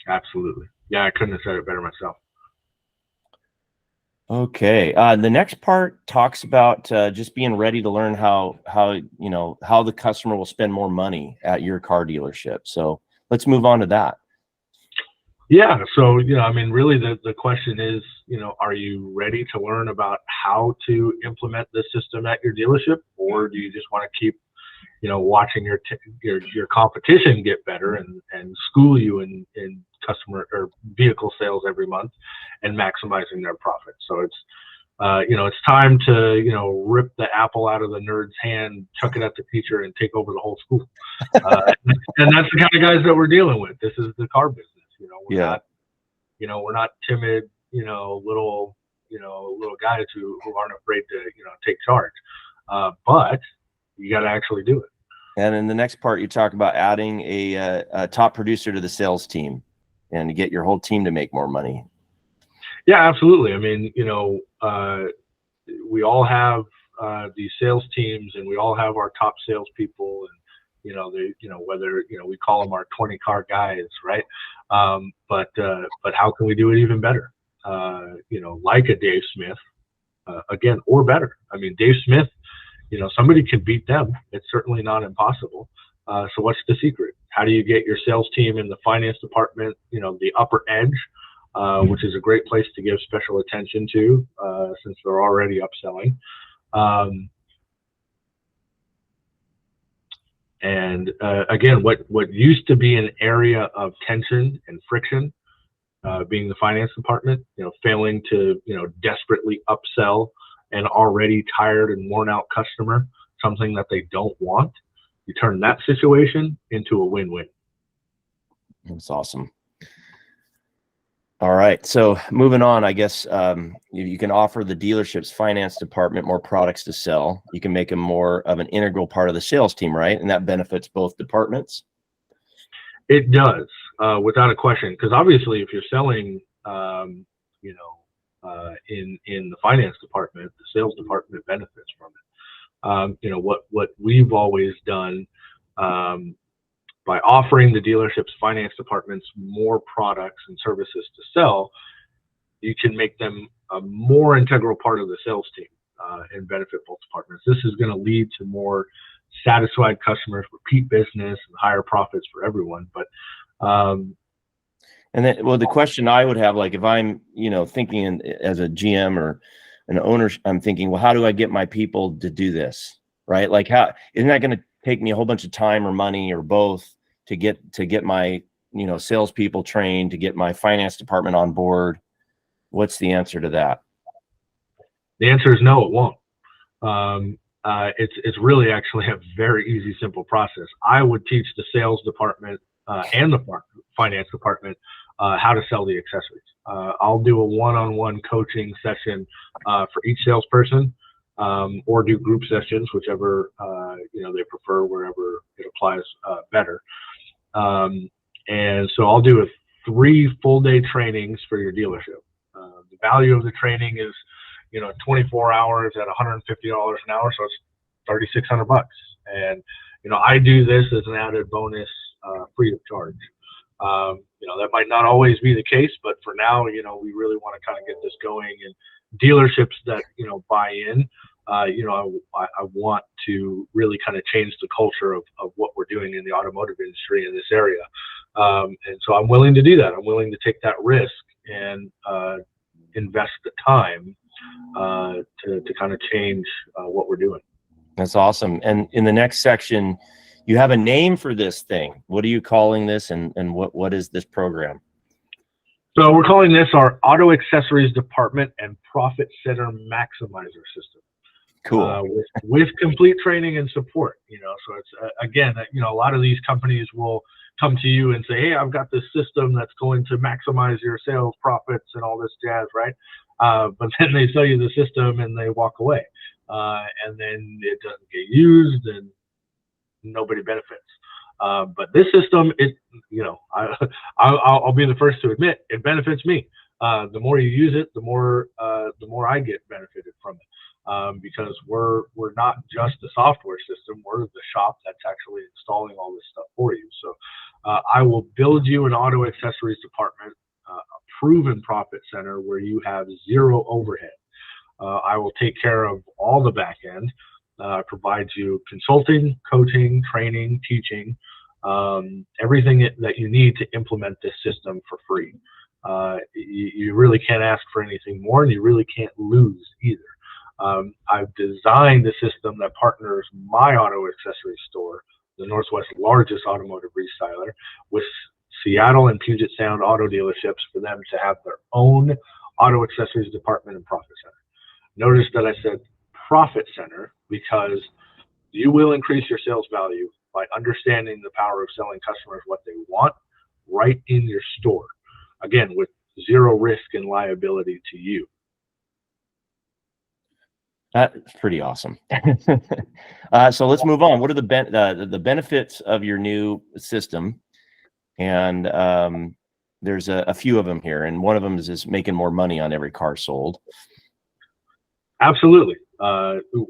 Absolutely. Yeah, I couldn't have said it better myself. Okay. The next part talks about just being ready to learn how the customer will spend more money at your car dealership. So let's move on to that. Yeah. So, really the question is, are you ready to learn about how to implement this system at your dealership, or do you just want to keep, watching your competition get better and school you in customer or vehicle sales every month and maximizing their profit? So it's time to, rip the apple out of the nerd's hand, chuck it at the teacher, and take over the whole school. And that's the kind of guys that we're dealing with. This is the car business. We're not timid, little guys who aren't afraid to, take charge. But you got to actually do it. And in the next part, you talk about adding a top producer to the sales team and to get your whole team to make more money. Yeah, absolutely. I mean, we all have these sales teams, and we all have our top salespeople, and whether we call them our 20 car guys, right? But how can we do it even better? Like a Dave Smith, again, or better. I mean, Dave Smith, somebody can beat them. It's certainly not impossible. So what's the secret? How do you get your sales team in the finance department, the upper edge, which is a great place to give special attention to, since they're already upselling. And again, what used to be an area of tension and friction, being the finance department, failing to, desperately upsell an already tired and worn out customer something that they don't want, you turn that situation into a win-win. That's awesome. All right. So moving on, I guess you can offer the dealership's finance department more products to sell. You can make them more of an integral part of the sales team, right? And that benefits both departments. It does, without a question. Because obviously, if you're selling, in the finance department, the sales department benefits from it. What we've always done, by offering the dealership's finance departments more products and services to sell, you can make them a more integral part of the sales team, and benefit both departments. This is going to lead to more satisfied customers, repeat business, and higher profits for everyone. But and then, well, the question I would have, like, if I'm, thinking as a GM or an owner, I'm thinking, well, how do I get my people to do this, right? Like, how isn't that going to take me a whole bunch of time or money or both to get my, salespeople trained, to get my finance department on board? What's the answer to that? The answer is no, it won't. It's really actually a very easy, simple process. I would teach the sales department and the finance department how to sell the accessories. I'll do a one-on-one coaching session for each salesperson, or do group sessions, whichever they prefer, wherever it applies better. And so I'll do 3 full-day trainings for your dealership. The value of the training is 24 hours at $150 an hour, so it's $3,600. And I do this as an added bonus, free of charge. That might not always be the case, but for now, we really want to kind of get this going, and dealerships that buy in. I want to really kind of change the culture of what we're doing in the automotive industry in this area. And so I'm willing to do that. I'm willing to take that risk and invest the time to kind of change what we're doing. That's awesome. And in the next section, you have a name for this thing. What are you calling this, and what is this program? So we're calling this our Auto Accessories Department and Profit Center Maximizer System. Cool. With complete training and support. So it's again, a lot of these companies will come to you and say, hey, I've got this system that's going to maximize your sales profits and all this jazz, right? But then they sell you the system and they walk away, and then it doesn't get used and nobody benefits. But this system, I'll be the first to admit, it benefits me. The more you use it, the more I get benefited from it, because we're not just a software system. We're the shop that's actually installing all this stuff for you. So I will build you an auto accessories department, a proven profit center where you have zero overhead. I will take care of all the back end, provide you consulting, coaching, training, teaching, everything that you need to implement this system for free. You really can't ask for anything more, and you really can't lose either. I've designed a system that partners my auto accessories store, the Northwest's largest automotive restyler, with Seattle and Puget Sound auto dealerships for them to have their own auto accessories department and profit center. Notice that I said profit center, because you will increase your sales value by understanding the power of selling customers what they want right in your store. Again, with zero risk and liability to you. That's pretty awesome. So let's move on. What are the benefits of your new system? And there's a few of them here, and one of them is making more money on every car sold. Absolutely.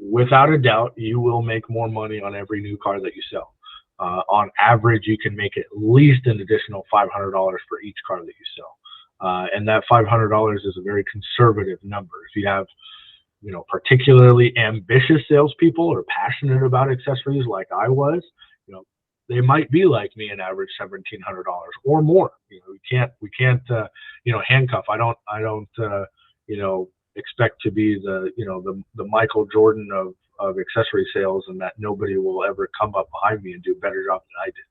Without a doubt, you will make more money on every new car that you sell. On average, you can make at least an additional $500 for each car that you sell. And that $500 is a very conservative number. If you have particularly ambitious salespeople or passionate about accessories like I was, they might be like me and average $1,700 or more. We can't handcuff. I don't expect to be the Michael Jordan of accessory sales, and that nobody will ever come up behind me and do a better job than I did.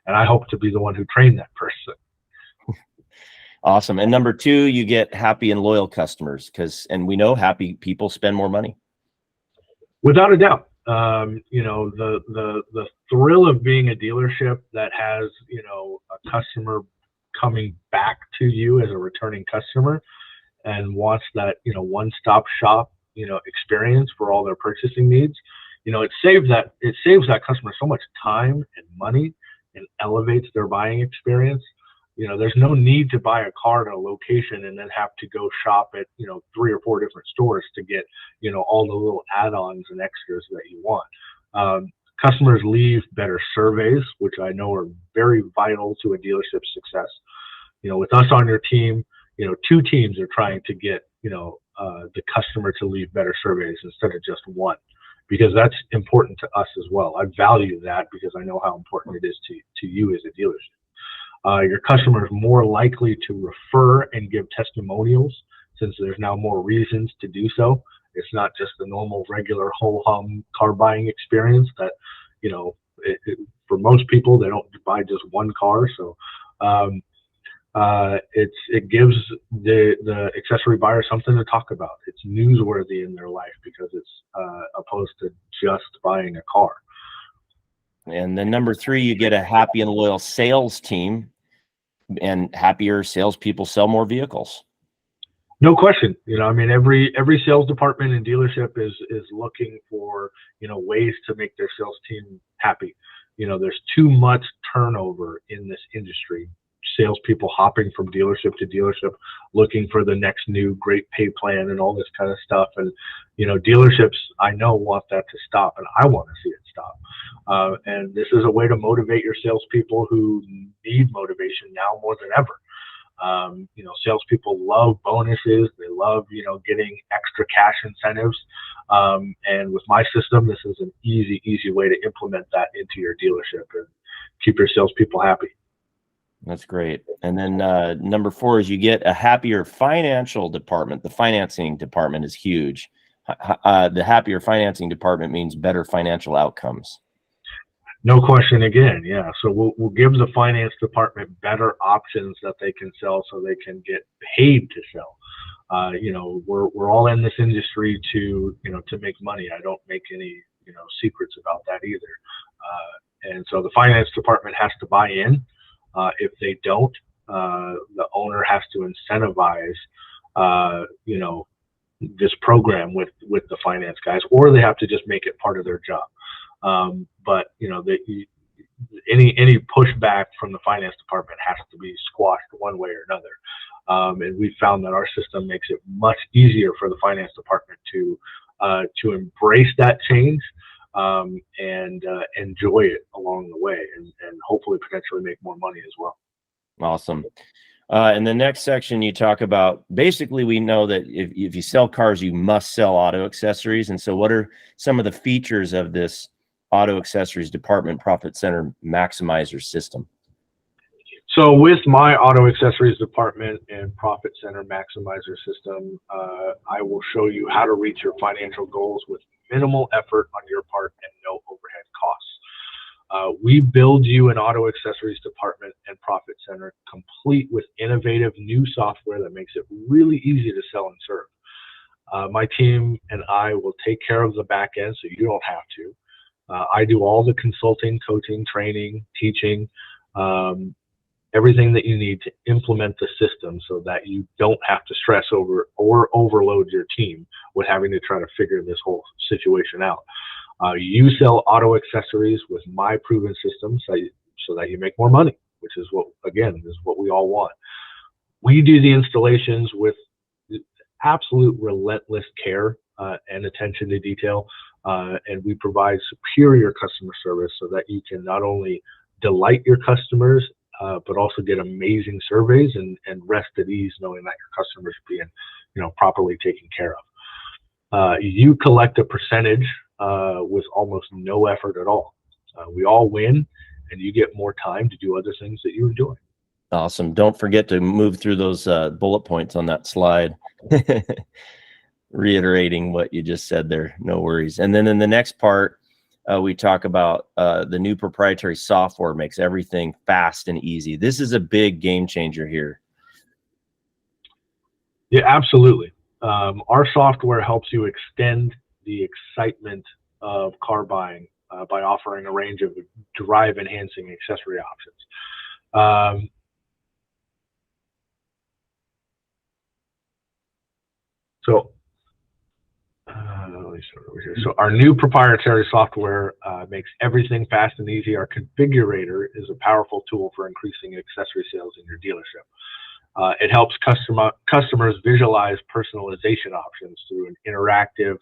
And I hope to be the one who trained that person. Awesome. And number 2, you get happy and loyal customers, and we know happy people spend more money. Without a doubt. The thrill of being a dealership that has, a customer coming back to you as a returning customer and wants that, one-stop shop, experience for all their purchasing needs. It saves that customer so much time and money and elevates their buying experience. There's no need to buy a car at a location and then have to go shop at, 3 or 4 different stores to get, all the little add-ons and extras that you want. Customers leave better surveys, which I know are very vital to a dealership's success. With us on your team, 2 teams are trying to get, the customer to leave better surveys instead of just 1, because that's important to us as well. I value that because I know how important it is to you as a dealership. Your customer is more likely to refer and give testimonials, since there's now more reasons to do so. It's not just the normal, regular, ho-hum car buying experience that, for most people, they don't buy just one car. So it gives the accessory buyer something to talk about. It's newsworthy in their life because it's opposed to just buying a car. And then number 3, you get a happy and loyal sales team, and happier salespeople sell more vehicles. No question. I mean, every sales department and dealership is looking for, ways to make their sales team happy. There's too much turnover in this industry. Salespeople hopping from dealership to dealership, looking for the next new great pay plan and all this kind of stuff. And, dealerships, I know, want that to stop, and I want to see it stop. And this is a way to motivate your salespeople who need motivation now more than ever. Salespeople love bonuses. They love, getting extra cash incentives. And with my system, this is an easy way to implement that into your dealership and keep your salespeople happy. That's great. And then number 4 is you get a happier financial department. The financing department is huge. The happier financing department means better financial outcomes. No question again. Yeah. So we'll give the finance department better options that they can sell so they can get paid to sell. We're all in this industry to make money. I don't make any, secrets about that either. And so the finance department has to buy in. If they don't, the owner has to incentivize, this program with the finance guys, or they have to just make it part of their job. But any pushback from the finance department has to be squashed one way or another. And we found that our system makes it much easier for the finance department to embrace that change, and enjoy it along the way, and hopefully potentially make more money as well. Awesome. In the next section, you talk about, basically, we know that if you sell cars, you must sell auto accessories. And so what are some of the features of this auto accessories department profit center maximizer system? So with my auto accessories department and profit center maximizer system, I will show you how to reach your financial goals with minimal effort on your part and no overhead costs. We build you an auto accessories department and profit center complete with innovative new software that makes it really easy to sell and serve. My team and I will take care of the back end so you don't have to. I do all the consulting, coaching, training, teaching, everything that you need to implement the system so that you don't have to stress over or overload your team with having to try to figure this whole situation out. You sell auto accessories with my proven system so that you make more money, which is what we all want. We do the installations with absolute relentless care and attention to detail, and we provide superior customer service so that you can not only delight your customers, but also get amazing surveys and rest at ease knowing that your customers are being, properly taken care of. You collect a percentage with almost no effort at all. We all win, and you get more time to do other things that you enjoy. Awesome. Don't forget to move through those bullet points on that slide, reiterating what you just said there. No worries. And then in the next part, we talk about the new proprietary software makes everything fast and easy. This is a big game changer here. Yeah, absolutely. Our software helps you extend the excitement of car buying by offering a range of drive enhancing accessory options. So our new proprietary software makes everything fast and easy. Our configurator is a powerful tool for increasing accessory sales in your dealership. It helps customers visualize personalization options through an interactive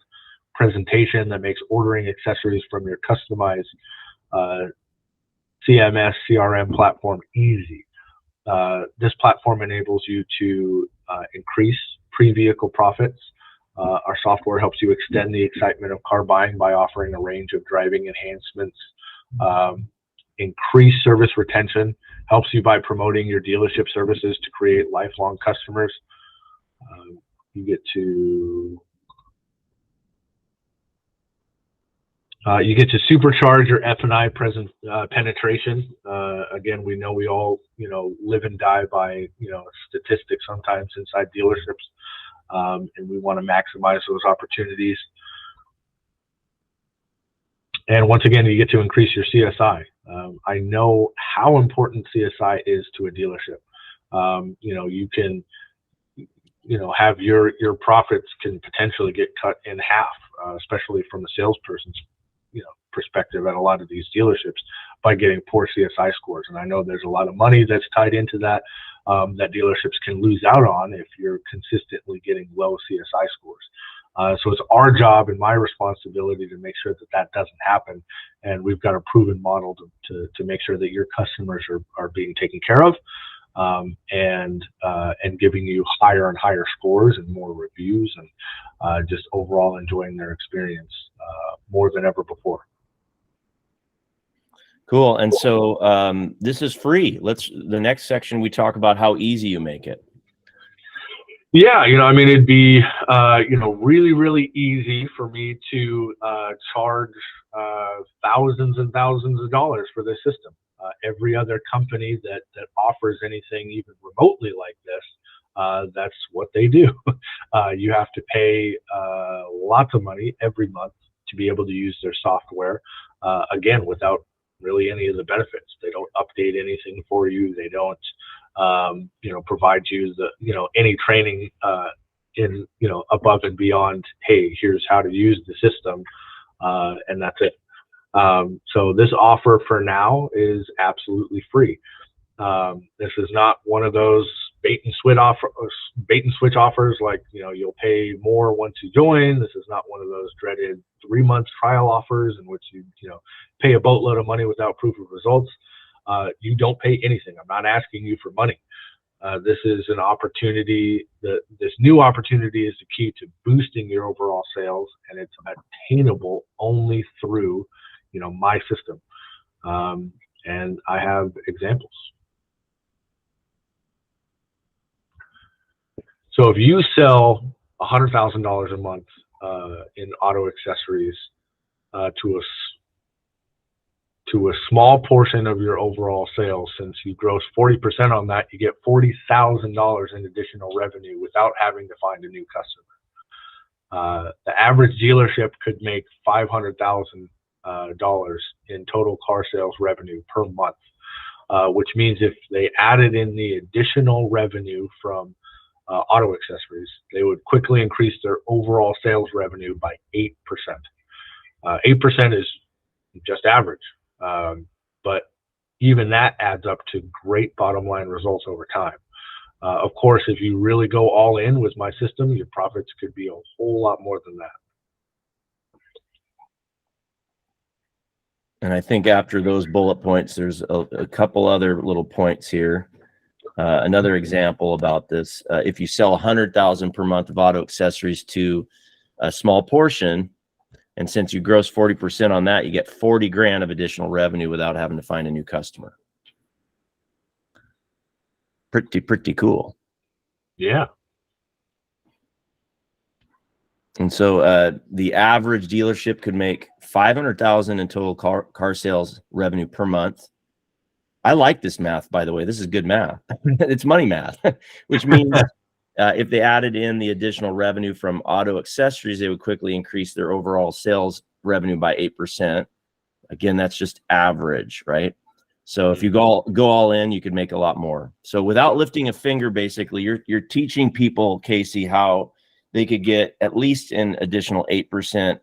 presentation that makes ordering accessories from your customized CMS CRM platform easy. This platform enables you to increase pre-vehicle profits. Our software helps you extend the excitement of car buying by offering a range of driving enhancements, increase service retention, helps you by promoting your dealership services to create lifelong customers. You get to supercharge your F&I penetration. Again, we know we all live and die by statistics sometimes inside dealerships. And we want to maximize those opportunities. And once again, you get to increase your CSI. I know how important CSI is to a dealership. have your profits can potentially get cut in half, especially from a salesperson's perspective at a lot of these dealerships, by getting poor CSI scores. And I know there's a lot of money that's tied into that, that dealerships can lose out on if you're consistently getting low CSI scores. So it's our job and my responsibility to make sure that that doesn't happen. And we've got a proven model to make sure that your customers are being taken care of, and giving you higher and higher scores and more reviews, and just overall enjoying their experience more than ever before. Cool. And so this is free. The next section, we talk about how easy you make it. Yeah, I mean, it'd be, really, really easy for me to charge thousands and thousands of dollars for this system. Every other company that offers anything even remotely like this, that's what they do. You have to pay lots of money every month to be able to use their software, again, without really any of the benefits. They don't update anything for you. They don't provide you any training in above and beyond, hey, here's how to use the system, and that's it. So this offer for now is absolutely free. This is not one of those bait and switch offers like you'll pay more once you join. This is not one of those dreaded 3-month trial offers in which you pay a boatload of money without proof of results. You don't pay anything. I'm not asking you for money. This is an opportunity. This new opportunity is the key to boosting your overall sales, and it's attainable only through my system. And I have examples. So if you sell $100,000 a month in auto accessories to a small portion of your overall sales, since you gross 40% on that, you get $40,000 in additional revenue without having to find a new customer. The average dealership could make $500,000 in total car sales revenue per month, which means if they added in the additional revenue from auto accessories, they would quickly increase their overall sales revenue by 8%. 8% is just average, but even that adds up to great bottom line results over time. Of course, if you really go all in with my system, your profits could be a whole lot more than that. And I think after those bullet points, there's a couple other little points here. Another example about this, if you sell $100,000 per month of auto accessories to a small portion, and since you gross 40% on that, you get 40 grand of additional revenue without having to find a new customer. Pretty cool. Yeah. And so the average dealership could make $500,000 in total car sales revenue per month. I like this math, by the way. This is good math. It's money math, which means if they added in the additional revenue from auto accessories, they would quickly increase their overall sales revenue by 8%. Again, that's just average, right? So if you go all in, you could make a lot more. So without lifting a finger, basically, you're teaching people, Casey, how they could get at least an additional 8%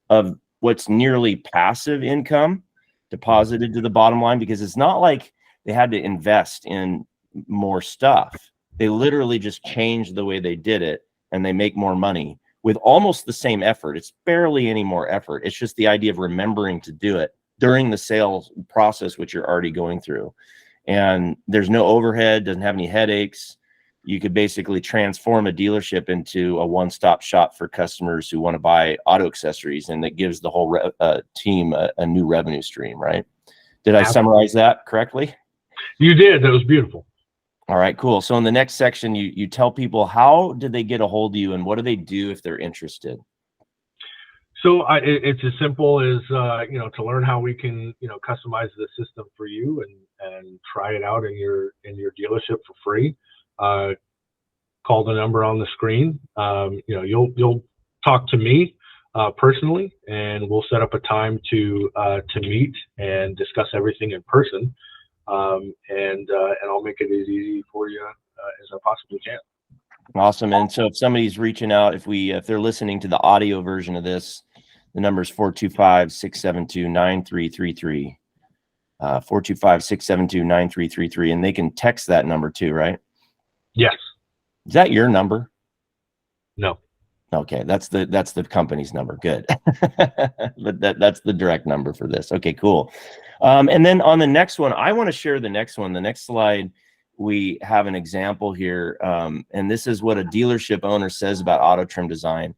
of what's nearly passive income deposited to the bottom line, because it's not like they had to invest in more stuff. They literally just changed the way they did it, and they make more money with almost the same effort. It's barely any more effort. It's just the idea of remembering to do it during the sales process, which you're already going through. And there's no overhead, doesn't have any headaches. You could basically transform a dealership into a one-stop shop for customers who want to buy auto accessories, and that gives the whole team a new revenue stream, right? Did I summarize that correctly? You did. That was beautiful. All right, cool. So in the next section, you tell people, how did they get a hold of you, and what do they do if they're interested? So it's as simple as to learn how we can customize the system for you and try it out in your dealership for free. Call the number on the screen. You'll talk to me personally, and we'll set up a time to meet and discuss everything in person. And I'll make it as easy for you as I possibly can. Awesome. And so if somebody's reaching out, if they're listening to the audio version of this, the number is 425-672-9333. 425-672-9333. And they can text that number too, right? Yes. Is that your number? No. Okay, that's the company's number. Good. But that's the direct number for this. Okay, cool. And then on the next one, I want to share the next one. The next slide, we have an example here. And this is what a dealership owner says about Auto Trim Design.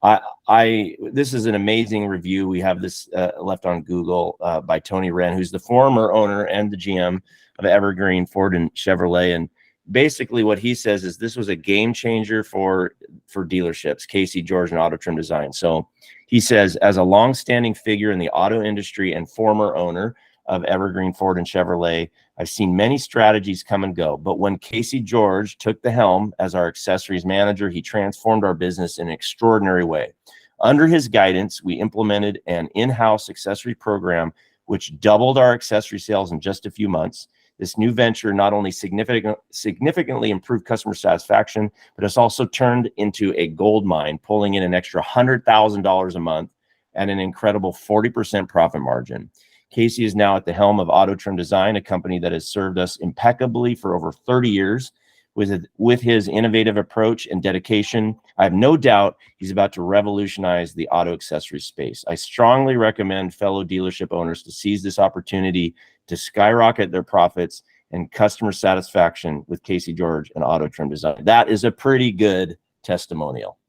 This is an amazing review. We have this left on Google by Tony Wren, who's the former owner and the GM of Evergreen Ford and Chevrolet. And basically what he says is this was a game changer for dealerships, Casey George and Auto Trim Design. So he says, as a long-standing figure in the auto industry and former owner of Evergreen Ford and Chevrolet, I've seen many strategies come and go. But when Casey George took the helm as our accessories manager, he transformed our business in an extraordinary way. Under his guidance, we implemented an in-house accessory program, which doubled our accessory sales in just a few months. This new venture not only significantly improved customer satisfaction, but it's also turned into a gold mine, pulling in an extra $100,000 a month and an incredible 40% profit margin. Casey is now at the helm of Auto Trim Design, a company that has served us impeccably for over 30 years. With his innovative approach and dedication, I have no doubt he's about to revolutionize the auto accessory space. I strongly recommend fellow dealership owners to seize this opportunity to skyrocket their profits and customer satisfaction with Casey George and Auto Trim Design. That is a pretty good testimonial.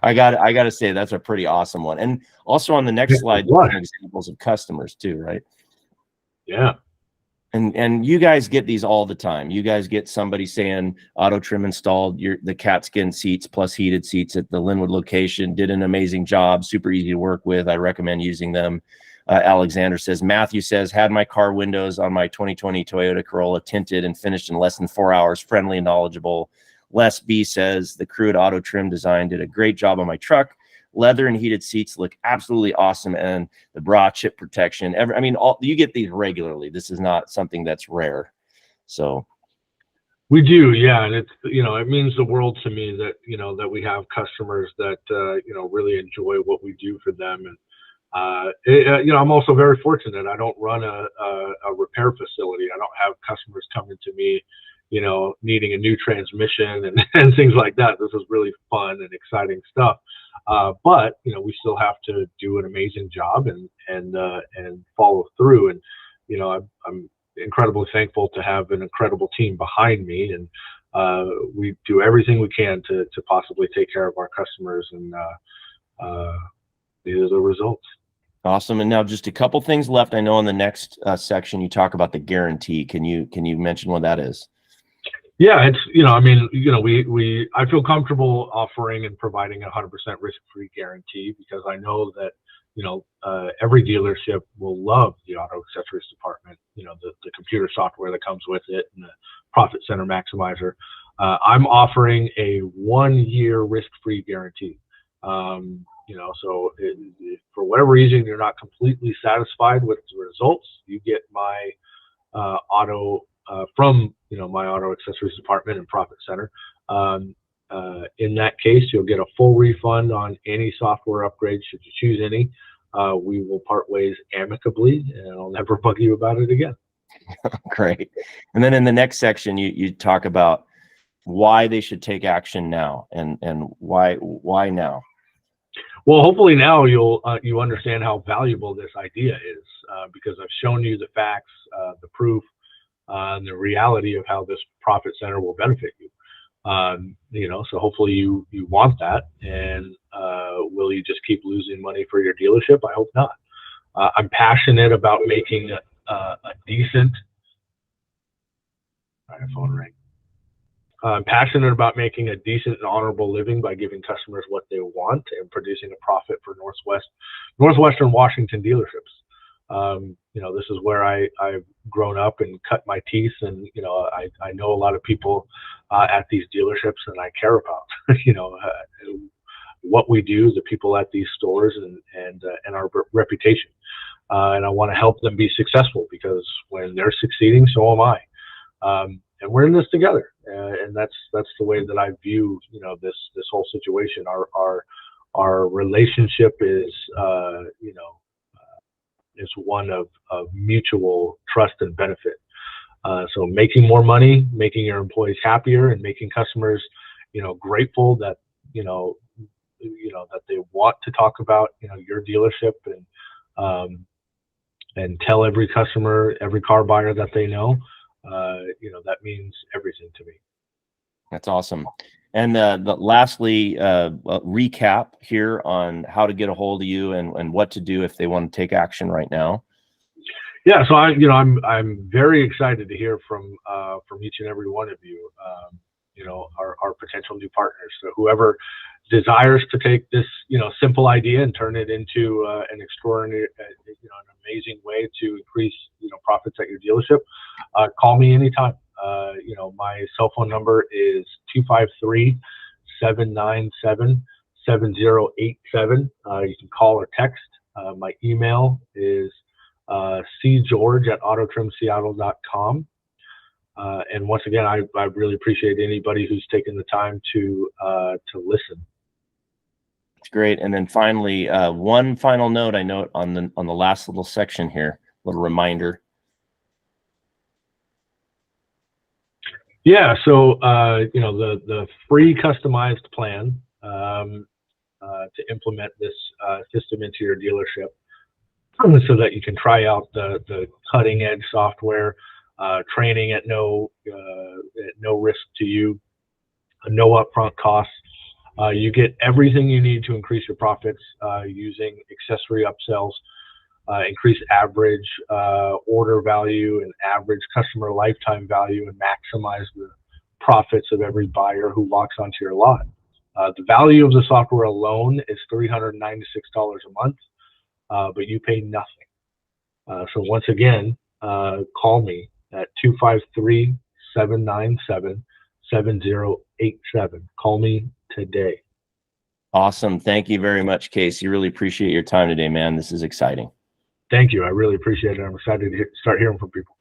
I got to say that's a pretty awesome one. And also on the next slide, examples of customers too, right? Yeah. And you guys get these all the time. You guys get somebody saying Auto Trim installed the cat skin seats plus heated seats at the Linwood location, did an amazing job, super easy to work with. I recommend using them. Alexander says, Matthew says, had my car windows on my 2020 Toyota Corolla tinted and finished in less than 4 hours, friendly and knowledgeable. Les B says, the crew at Auto Trim Design did a great job on my truck. Leather and heated seats look absolutely awesome, and the bra chip protection. You get these regularly. This is not something that's rare. So we do, yeah, and it's it means the world to me that that we have customers that really enjoy what we do for them, and I'm also very fortunate. I don't run a repair facility. I don't have customers coming to me needing a new transmission and things like that. This is really fun and exciting stuff. But we still have to do an amazing job and follow through. And I'm incredibly thankful to have an incredible team behind me, and we do everything we can to possibly take care of our customers. And these are the results. Awesome. And now just a couple things left. I know on the next section you talk about the guarantee. Can you mention what that is? Yeah, it's I feel comfortable offering and providing a 100% risk-free guarantee because I know that every dealership will love the auto accessories department. The computer software that comes with it and the Profit Center Maximizer. I'm offering a 1-year risk-free guarantee. So if for whatever reason you're not completely satisfied with the results, you get my auto. From my auto accessories department and Profit Center. In that case, you'll get a full refund on any software upgrade should you choose any. We will part ways amicably, and I'll never bug you about it again. Great. And then in the next section, you talk about why they should take action now, and why now. Well, hopefully now you understand how valuable this idea is because I've shown you the facts, the proof. And the reality of how this Profit Center will benefit you. So hopefully you want that, and will you just keep losing money for your dealership? I hope not. I'm passionate about making a decent. Phone ring. I'm passionate about making a decent and honorable living by giving customers what they want and producing a profit for Northwestern Washington dealerships. This is where I've grown up and cut my teeth, and I know a lot of people at these dealerships, and I care about what we do, the people at these stores, and our reputation. And I want to help them be successful because when they're succeeding, so am I. we're in this together. And that's the way that I view, this whole situation. Our relationship is, is one of mutual trust and benefit. So making more money, making your employees happier, and making customers, grateful that, that they want to talk about, your dealership, and tell every customer, every car buyer that they know, that means everything to me. That's awesome. And lastly, recap here on how to get a hold of you and what to do if they want to take action right now. Yeah, so I'm very excited to hear from each and every one of you. Our potential new partners. So whoever desires to take this simple idea and turn it into an extraordinary, an amazing way to increase profits at your dealership, call me anytime. My cell phone number is 253-797-7087. You can call or text. My email is cgeorge@autotrimseattle.com. And once again, I really appreciate anybody who's taken the time to listen. That's great. And then finally, one final note I note on the last little section here, little reminder. Yeah, so the free customized plan to implement this system into your dealership, so that you can try out the cutting edge software, training at no risk to you, no upfront costs. You get everything you need to increase your profits using accessory upsells, increase average order value and average customer lifetime value, and maximize the profits of every buyer who walks onto your lot. The value of the software alone is $396 a month, but you pay nothing. So once again, call me at 253-797-7087. Call me today. Awesome. Thank you very much, Casey. Really appreciate your time today, man. This is exciting. Thank you. I really appreciate it. I'm excited to start hearing from people.